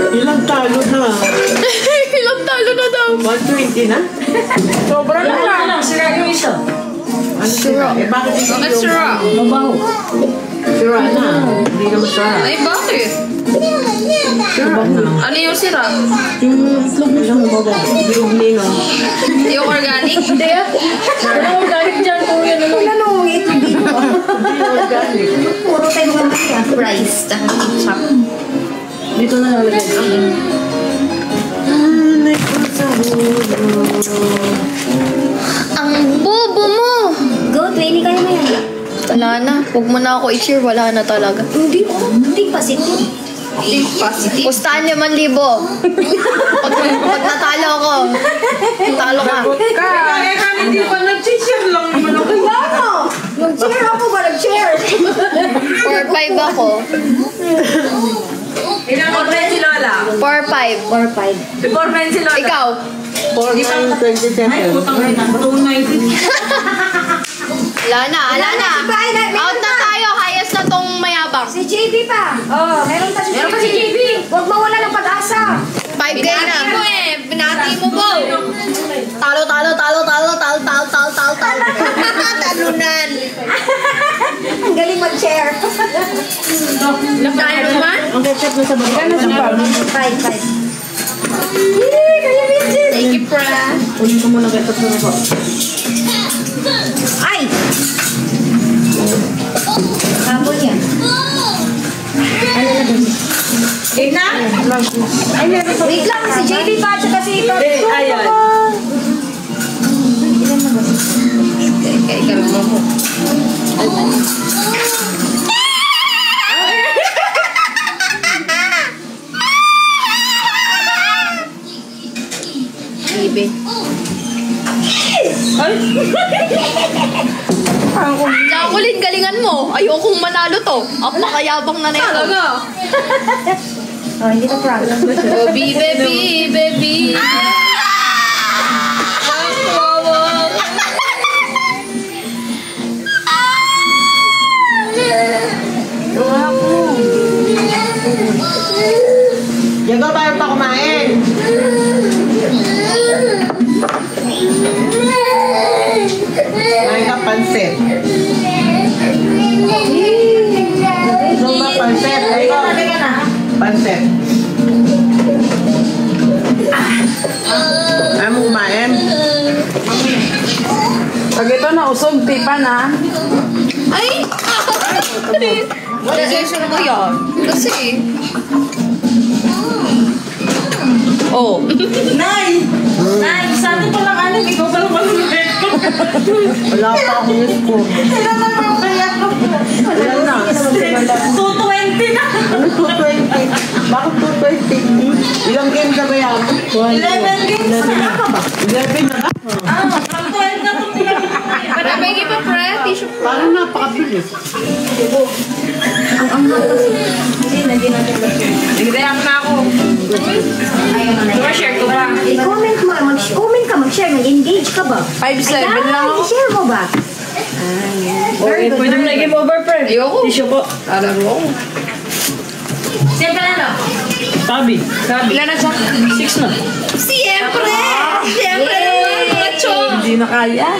Ilang talo na?
Ilang talo na daw.
120 na?
Sobra na lang.
Sira yung isa.
Ano sira? Eh, bakit hindi
Bakit
yung...
sira?
Mabaho.
Sira na. Hindi naman sira.
Ay, bakit?
Sira na.
Ano yung sira?
Yung itlog mo siyang babaw. Yung nino.
Yung organic?
Hindi ah. Ano ang galit dyan kung yan ano?
Wala nung ito dito.
Hindi organic.
Puro tayo mga maya.
Rice. Tsaka ketchup.
Dito na lalagay.
Ang bobo mo!
Go, 20 kayo na yan.
Wala na. Huwag mo na ako i-cheer. Wala na talaga.
Hindi pa si Tim.
Pustahan 5,000. Pag natalo ako, talo ka.
Hindi pa nag-share lang naman ako.
Nag-share ako ba? Nag-share.
4-5 ako.
Ilang ormen si Lola?
4-5.
4-5.
Before men si Lola.
Ikaw?
4-9-27.
Ala na. Out na tayo. Highest na tong mayabang.
Si JB pa. Oh, meron pa si JB. Huwag mawala ng pag-asa.
5K na. Binati mo po. Talo. Talunan.
Ang galing mag-share.
Nakain naman?
Ang ketchup na sa baba.
5.
Thank you, Pra.
Unin ko muna ketchup sa baba.
Ay! Kapon yan. Ano na doon?
Game na?
Wait lang, si JB pa at saka si ito.
Ayan.
Kalma mo. Bibi. Jacqueline, galingan mo. Ayokong manalo to. Apakayabang na ito.
Oh, hindi ka proud.
Oh, baby.
Yago, bayo pa kumain. Kumain ka pansit. Gusto ba pansit? Ayaw. Pansit. Ayaw mo kumain?
Pag ito na usog, tipa na.
Ay! Decision mo yan. Kasi... Oh.
Nay! Nay, sa atin palang alam, ikaw pa lang malulit ko.
Wala pa akong score.
Ilan na ba kaya ko?
Ilan na?
220 na.
Ano 220? Bakit 220? Ilang game ka ba yan?
11 games na.
11 na ba?
From 12 na itong
May iba, pre. Tissue.
Parang napakabilis.
Nagdayak na ako. Share ko ba?
I-comment mo, comment ka, mag-share, nag-engage ka ba?
5-7 lang ako.
I-share mo ba?
Okay, pwede mo na i-game over, friend.
Ayoko.
Tissue po.
Alam mo.
Siyempre na lang. Sabi. Ilan na siya? 6 na.
Siyempre! Siyempre naman, macho!
Hindi na kaya.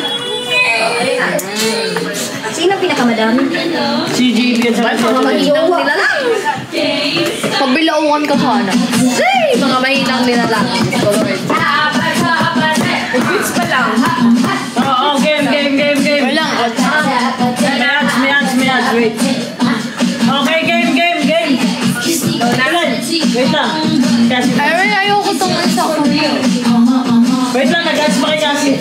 Sino pinakamadami?
Si JB at saka
Mga mahinang nila lang. Pabilauan ka sana. Hey! Mga mahinang nila lang.
Quits pa lang. Oo, game.
Wala.
Mayans, wait. Okay, game. Wait lang. Kasi,
Ay, ayoko tong sa Korea.
wait lang, nag-ads pa kay Kasi.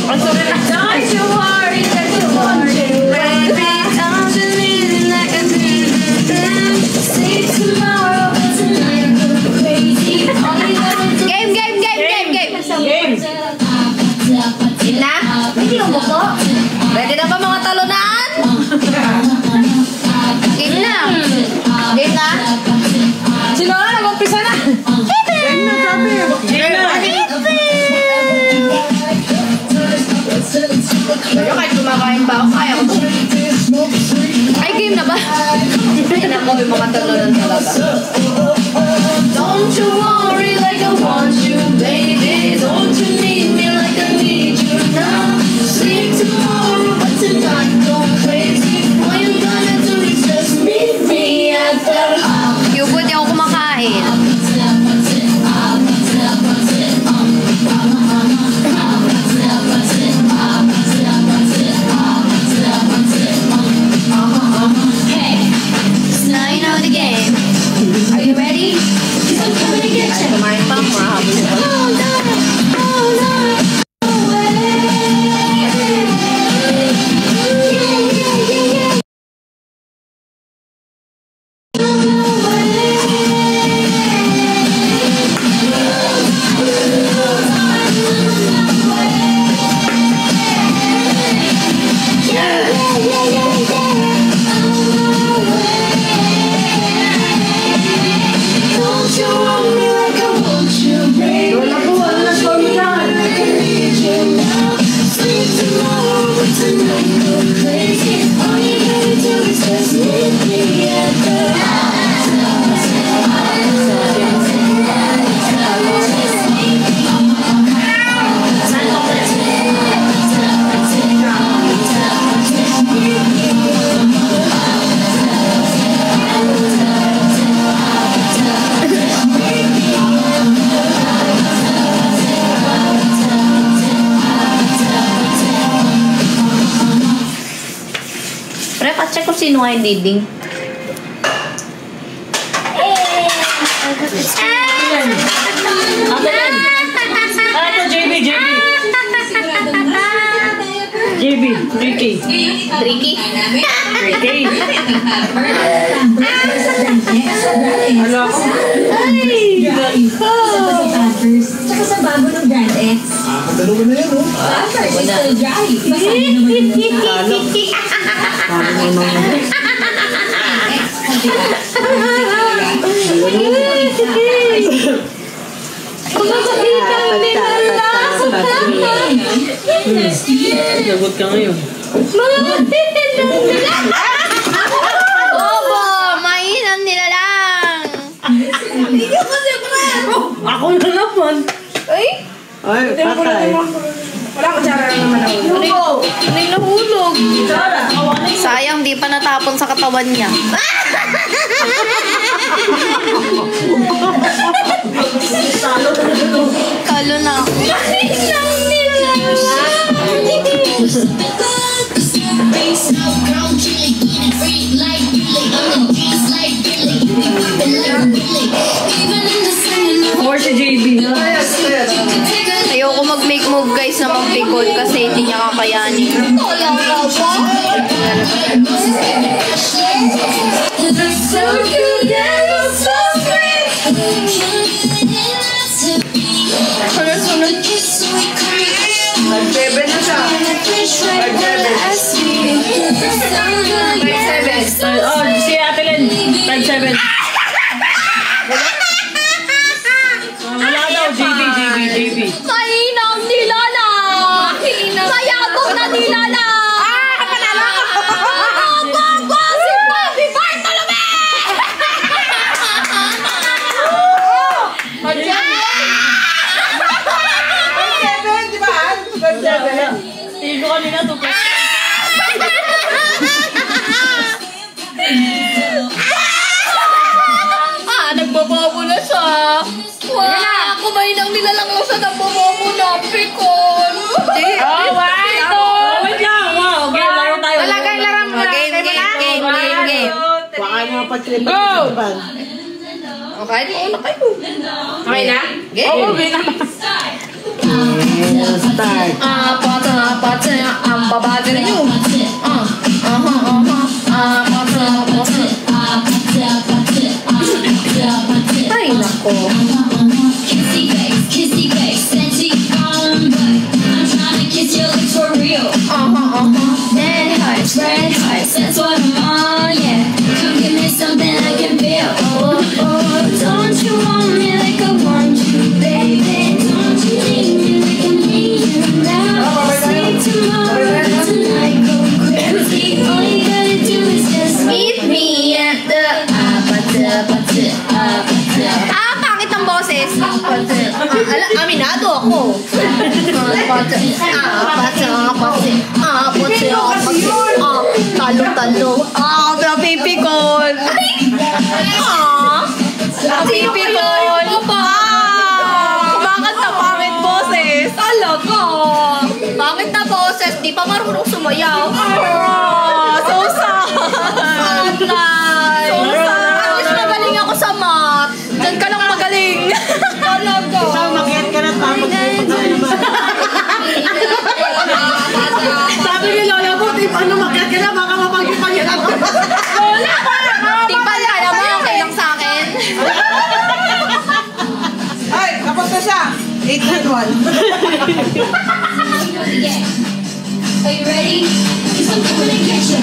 Ang sorry na.
Don't you worry, don't you worry. Baby, I'm just living like I do. Say tomorrow, but tonight I'm going crazy. Game.
Game.
Game na?
Hindi yung buko.
Ready na ba mga talunan? Game na. Game na?
Sino na? Nag-umpisa na. Game na, sabi. Game na.
Pero kahit kumakain ba ako, kaya ko. Ay, game na ba? Ay, nako, yung mga talunan talaga. Don't you worry like I want you, baby. Don't you need me like I need you now. Sleep tomorrow, but tonight go crazy. All you gonna do is just meet me at the house. Yung pwede ako kumakain. Now you know the game. Are you ready? 'Cause I'm coming to get you. Kumain pa, mahabol. nyo nga yung diding.
Ate yan. Ito, JB. JB, 3K.
Tricky.
3K.
Ano ako? Tsaka sa bago ng Brand X.
Dalawa na yan, oh.
First is still dry. Masabi naman yung
Lagot ka ngayon.
Bobo! Mainam nila lang!
Ako na naman.
Ay!
Ay, patay.
Wala ko tsara naman ako.
May nahulog. Sayang, di pa natapon sa katawan niya. Talo na ako.
Or si JB.
Ayoko mag-make move guys na mag-pikol kasi hindi niya kakayanin.
Nag-7 na siya. 5-7.
Oh, si Ate Len. 5-7. Wala daw. JB.
Mainam nila na! Mayabong na nila na! Panalo ako! Go! Si Bobby Bartolome!
Di ba? 5-7.
Tigo kanina 2 pesos.
Nagbabobo na siya. Wow! Kumain lang nila lang siya nagbabobo na. Pikon!
Oh, wait lang. Wow, okay, laro tayo.
Talagang laro mo na. Game.
Baka nga patlipan
Go!
sa iban.
Okay, mauna kayo.
Okay na?
Game.
Okay na.
Start.
Pata, ang babagal nyo. Ay, nako.
Kissy face, sexy on back. I'm trying to kiss your lips for real. Red hearts, that's what I'm on, yeah. Come give me something I can feel. Oh, don't you want me like I want you, baby? Don't you need me like I need you now? Sleep tomorrow, tonight, go crazy. All you gotta do is just meet me at the
Pangit ang boses. Aminado ako. Talo. Napipikon. Napipikon. Bakit na pangit boses? Talaga. Bakit na boses? Di pa marunong sumayaw. So sad. At least magaling ako sa math. Diyan ka lang magaling. Talaga.
Ikaw, makiyan ka na tapos sabi ni Lola mo, ano makiyan ka na, baka mapag-ipanyan ako.
Di ba kaya mo okay lang sa akin?
Ay, tapos na siya. 8-1.
Are you ready? 'Cause I'm coming to get you.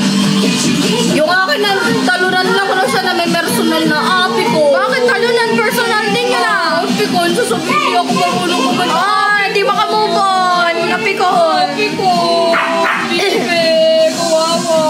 Yung akin na talunan lang ko siya na may personal na api ko. Bakit talunan? Personal din yun ah. Api ko, sasabihin niyo ako marunong ko ba? Di makamove on. Api ko. Bibe, kawawa.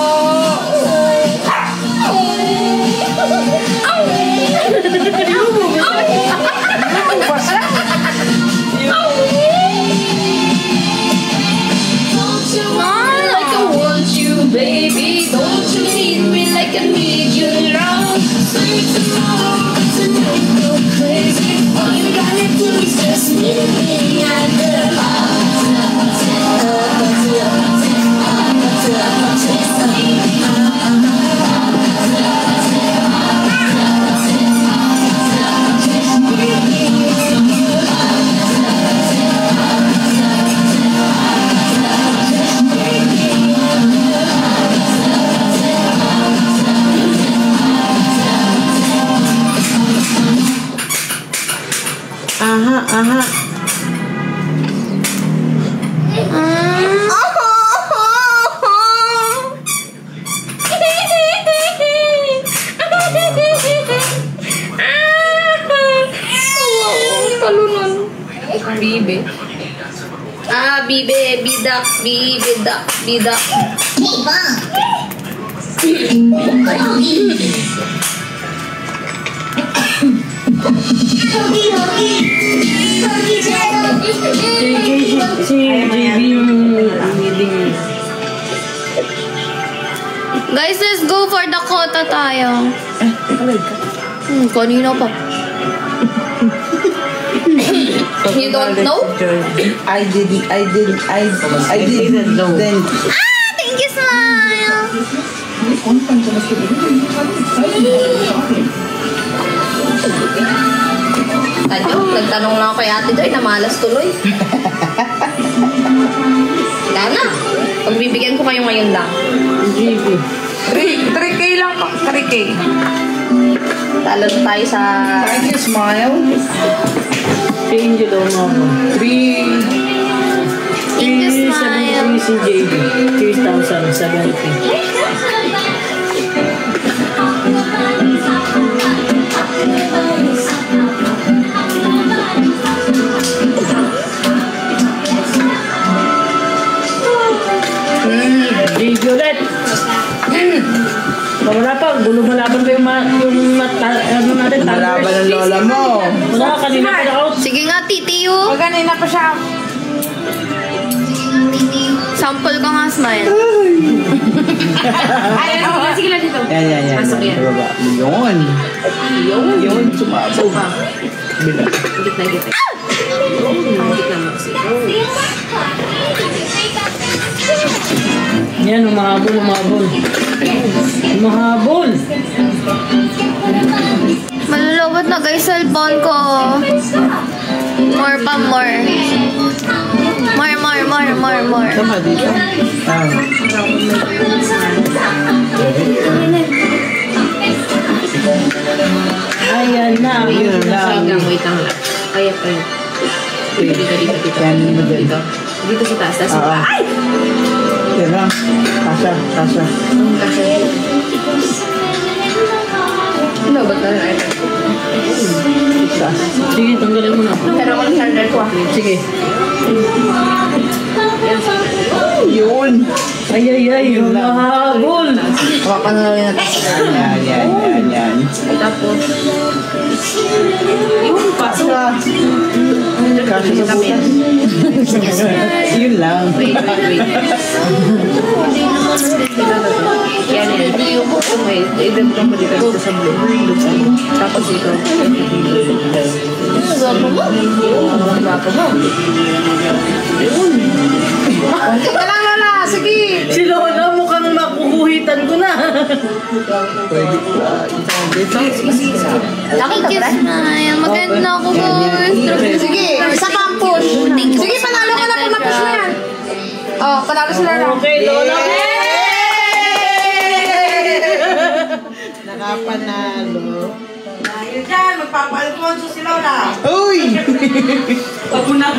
Like I want you, baby. Don't you need me like I need you now? Sleep tomorrow, tonight, go crazy. All you gotta do is just meet me at the hotel.
Aha.
Talunan. Bibe. Bibe. Bidak. Bidak. Bidak.
Si JB yung leading.
Guys, let's go for the quota tayo. Kanina pa. You don't know?
I didn't know. Then,
Thank you, Smile. Tayo, nagtanong lang ako kay ate doy, namalas tuloy. Wala na. Pagbibigyan ko kayo ngayon lang.
3K lang po. 3K.
Talo na tayo sa...
thank you, Smile.
Si Angel daw nga ako.
Thank you, Smile.
Si JB. 3,070. JB ulit. Wala pa, malaban pa yung ano natin,
Malaban ng lola mo.
Wala, kanina pa na-out.
Sige nga, titiyo.
O ganina pa siya.
Sample ka nga, Smile.
Ay, sige lang dito.
Yan.
Pasok yan.
Baba. Yun. Sumabog. Bila.
Gitna. Gitna mo kasi.
Yan, umahabol.
Malulobot na guys, cellphone ko. More.
Tama dito.
Ayan na.
Yun lang.
Wait lang. Kaya pa yun. Dito.
Yan mo dyan.
Dito sa taas. Taas.
Oo.
Ay!
Yan lang. Kasha.
Lobot na rin.
Sige, tanggalin mo na.
Pero ako ng harder ko.
Sige.
Yun.
Ay, umahabol.
Hawakan na lang natin. Yan.
Tapos, yung pasok.
Kasha sa butas. Yun lang.
Wait. Yan. I-drop mo dito sa blue. Tapos ito. Gwapo mo. Teka lang, Lola. Sige.
Si Lola mukhang makukuhitan ko na.
Pwede pa.
Thank you, Smile. Maganda ako, guys.
Sige, isa pang push. Sige, panalo ka na kung na-push mo yan. Oh, panalo sila lang.
Okay, Lola.
Nakapanalo.
Ayun dyan, magpapalponso si Lola.
Uy!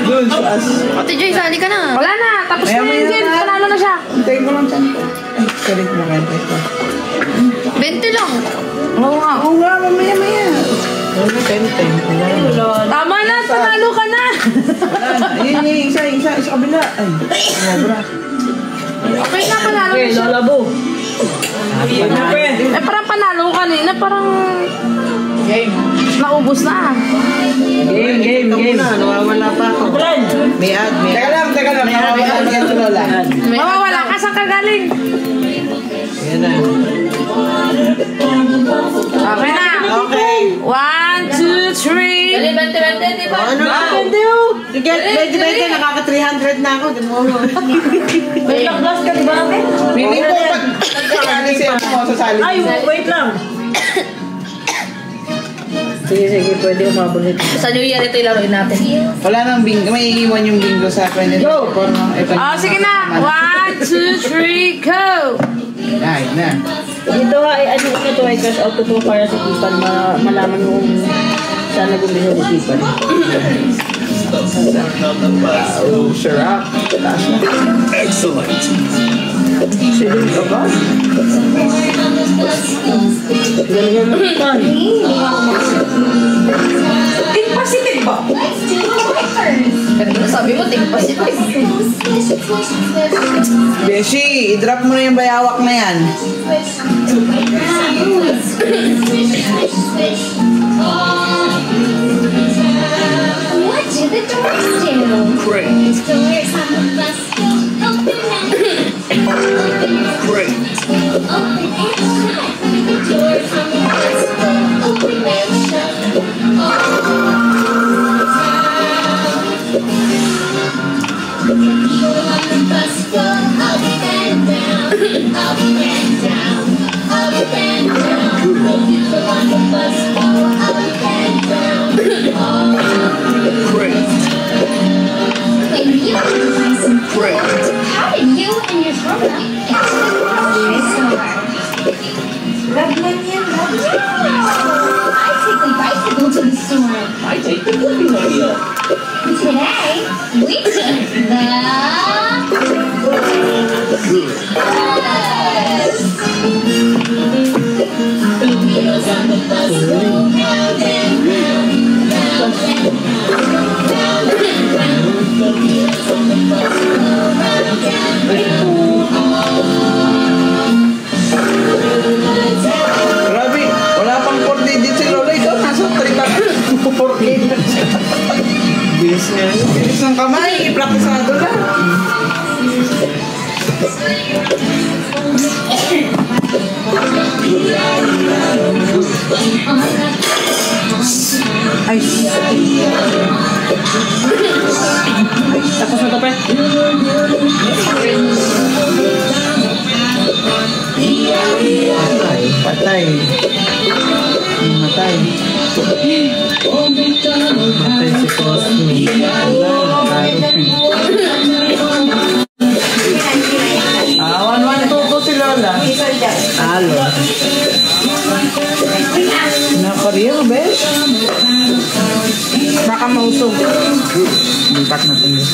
Doon sa as.
Ate Joy, sali ka na.
Wala na, tapos na
Maya-maya
yun, Jin.
na.
Panalo na siya.
Hintayin ko lang dyan. Ay, kalit mo kaya.
20 lang.
Oo nga.
Oo nga, mamaya. Ano, 10.
Tama na, panalo ka na.
Ayun, isa kabila. Ay, sobra.
Okay na, panalo na
Okay,
siya.
Lola Bo.
Eh, parang panalo kanina, parang... Naubos na.
Game.
Nawawala pa ako.
Plan.
May ad. Teka lang. Nawawala pa yan, Lola.
Mawawala ka, saan ka galing?
Yan na.
Okay na.
Okay.
1, 2, 3.
Dali, 20, di ba?
Ano ba? Sige, medyo nakaka-300 na ako.
May laklas ka, di ba?
Piling ko pag sasali siya mo, sasali.
Ay, wait lang. Sige, pwede umabol nito.
Sa New Year, ito yung laruin natin.
Wala nang bingo. May iiwan yung bingo sa 2024.
Oh, sige na. 1, 2, 3, go.
Ay, na.
Dito ay ano ko ito ay cash out to para sa Tipan malaman mo kung saan nag-umpisa si Tipan.
Oh, sarap. Taas na.
Excellent.
Silip ka ba? Galing naman.
Think positive ba?
Kanina sabi mo, think positive.
Beshi, i-drop mo na yung bayawak na yan.
What did the doors do?
Great.
Doors on the bus go open and
Great.
open and shut. The doors on the bus go open and shut. All the time. The people on the bus go up and down, up and down, up and down. The people on the bus go up and down, all
Great.
when you buy some
Great.
how did you and your brother get to the grocery store? I take the bicycle to the store.
I take the living idea.
Today, we took the bus. The wheels on the bus go round and round, round and round, round and round. The wheels on the bus go round and round.
Grabe, wala pang 40 dito si Lola. Ikaw nasa 3 40 na siya. Bilis nga. Bilis ng kamay. Praktisado lang. Ay,
Tapos na to, pre.
patay. Matay. Matay si Cosmo. Ah, 1-1-2 si Lola. Talo. Nakariyo, besh. Baka mausog. Lipat natin yun.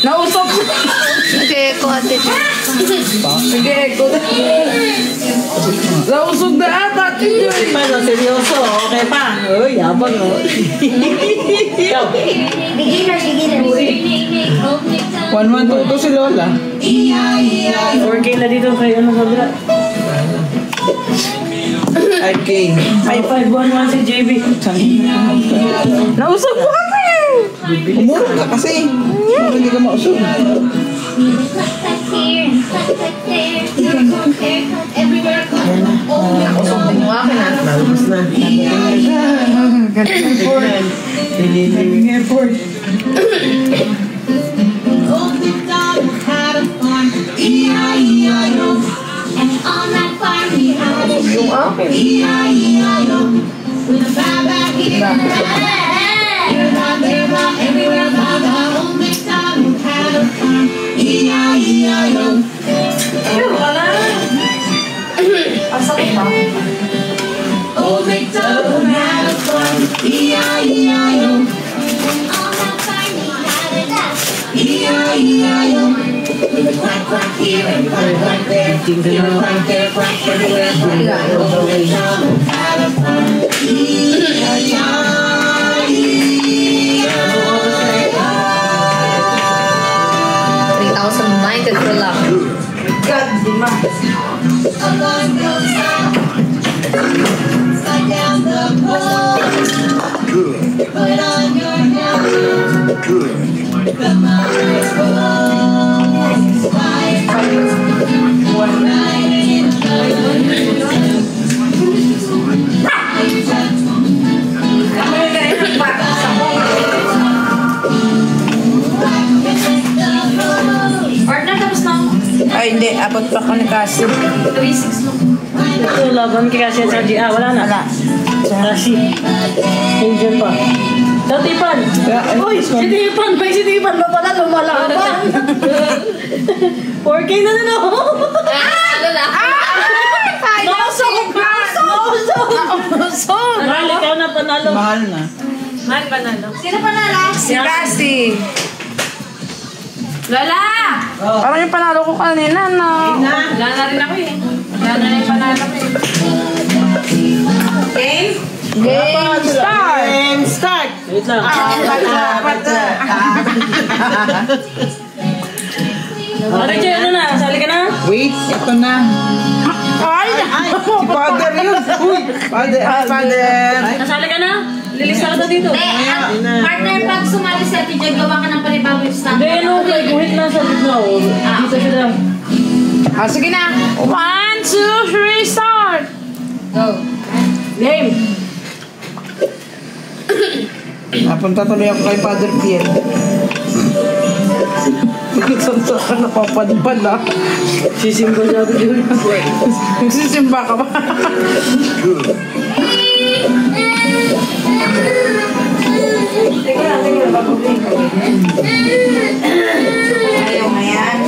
Nausok. Nag-echo ate.
Nag-echo na. Nausog na ata.
Paano, seryoso? Okay pa? Uy, yabang, oh. Ikaw.
Beginner.
1-1-2 si Lola.
4K na dito kayo ano kabila.
5K.
5511 si JB.
Nausog mo kasi. Umurog ka kasi. Hindi ka mausog.
Usok din yung akin ah.
Nalabas na. Naging effort.
And on that farm we had a
Yung akin.
E-I-E-I-O with a baba here, there, everywhere, baba. Old MacDonald had a farm. E-I-E-I-O. Old MacDonald had a farm. E-I-E-I-O. And on that farm we had a E-I-E-I-O. With a quack quack here and quack quack there, here and quack there, quack everywhere, quack old MacDonald had a farm. E-I-E-I-O.
3,000 per lang.
Along goes slide down the pole. Put on your helmet. The motors roll. One ride in
Ay, hindi. Abot pa ko ni Cassie.
3-6 lang.
Ito, laban kay Cassie at sa GA. Wala na.
Wala.
Cassie. Angel pa. Daw, Tipan. Uy, si Tipan. May si Tipan ba pala? Lumalaban. 4K na na ako.
Ano na?
Nausog! Nausog!
Nausog!
Mahal, ikaw na panalo.
Mahal na.
Man panalo.
Sino panalo?
Si Cassie.
Lola!
Parang yung panalo ko kanina, no?
Wala na rin ako eh. Wala na yung panalo ko eh. Game?
Game start!
Game start!
Wait lang. Ate, ano na? Sali ka na?
Wait, ito na.
Ay!
Si Father yun. Uy, Father.
Nasali ka na? Lilista ka dito.
Partner, pag sumali sa Ate Joy, gawa ka ng panibagong stand.
Hindi, no, like, guhit na sa gitna. Dito sila.
Sige na. 1, 2, 3, start!
Go.
Game!
Napunta tuloy ako kay Father Pierre. Nagkisanto ka napapadpad na.
Sisimba siya ako dito.
Nagsisimba ka ba?
Ayaw na yan.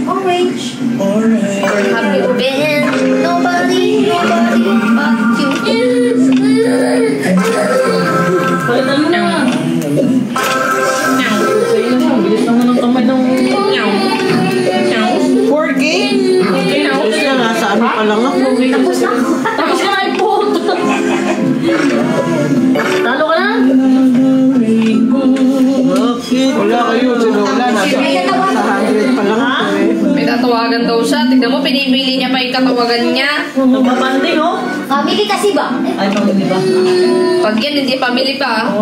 Orange. Where have you been? Nobody but you.
Palitan mo na. Sa'yo na siya. Bilis naman ang kamay ng...
4K? Tapos na, nasa ano pa lang ako.
Tapos ka na iPhone. Talo ka na?
Wala kayo, wala. Nasa 100 pa lang ako eh.
May tatawagan daw siya. Tignan mo, pinipili niya pa yung katawagan niya.
Nagpapanding, oh.
Family kasi ba?
Ay, pamili ba?
Pag yan, hindi family pa.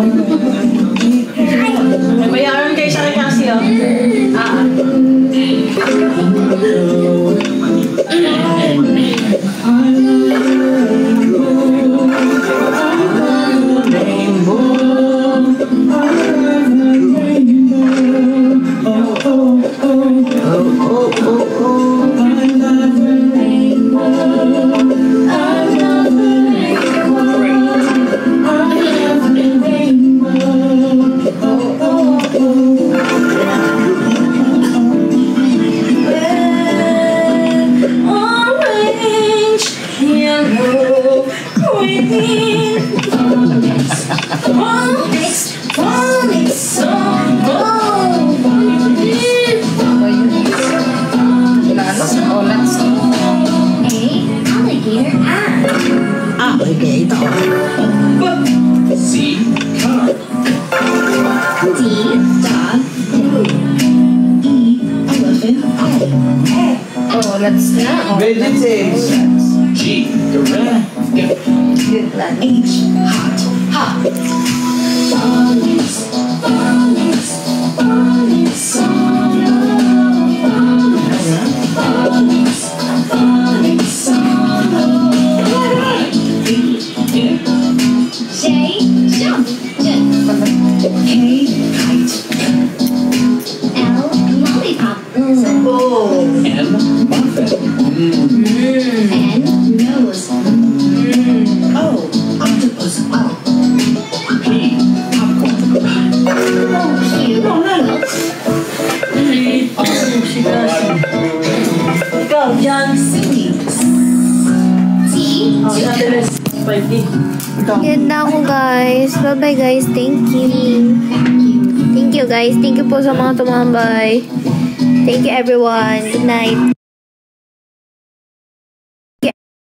May bayaran kayo sa kasi, oh.
Okay, ito.
C. Car.
D. Dog. E. Elephant.
Oh, let's na.
Graded says.
G. Giraffe.
Good luck. H. Hot. Hot. J. Jump. K. Kite. L. Lollipop.
M. Muffin.
N. Nose. O. Octopus.
P. Popcorn.
Ikaw, yan.
T.
Oh, sa teles. 5D.
Yan na ako, guys. Bye-bye, guys. Thank you. Thank you, guys. Thank you po sa mga tumambay. Thank you, everyone. Good night.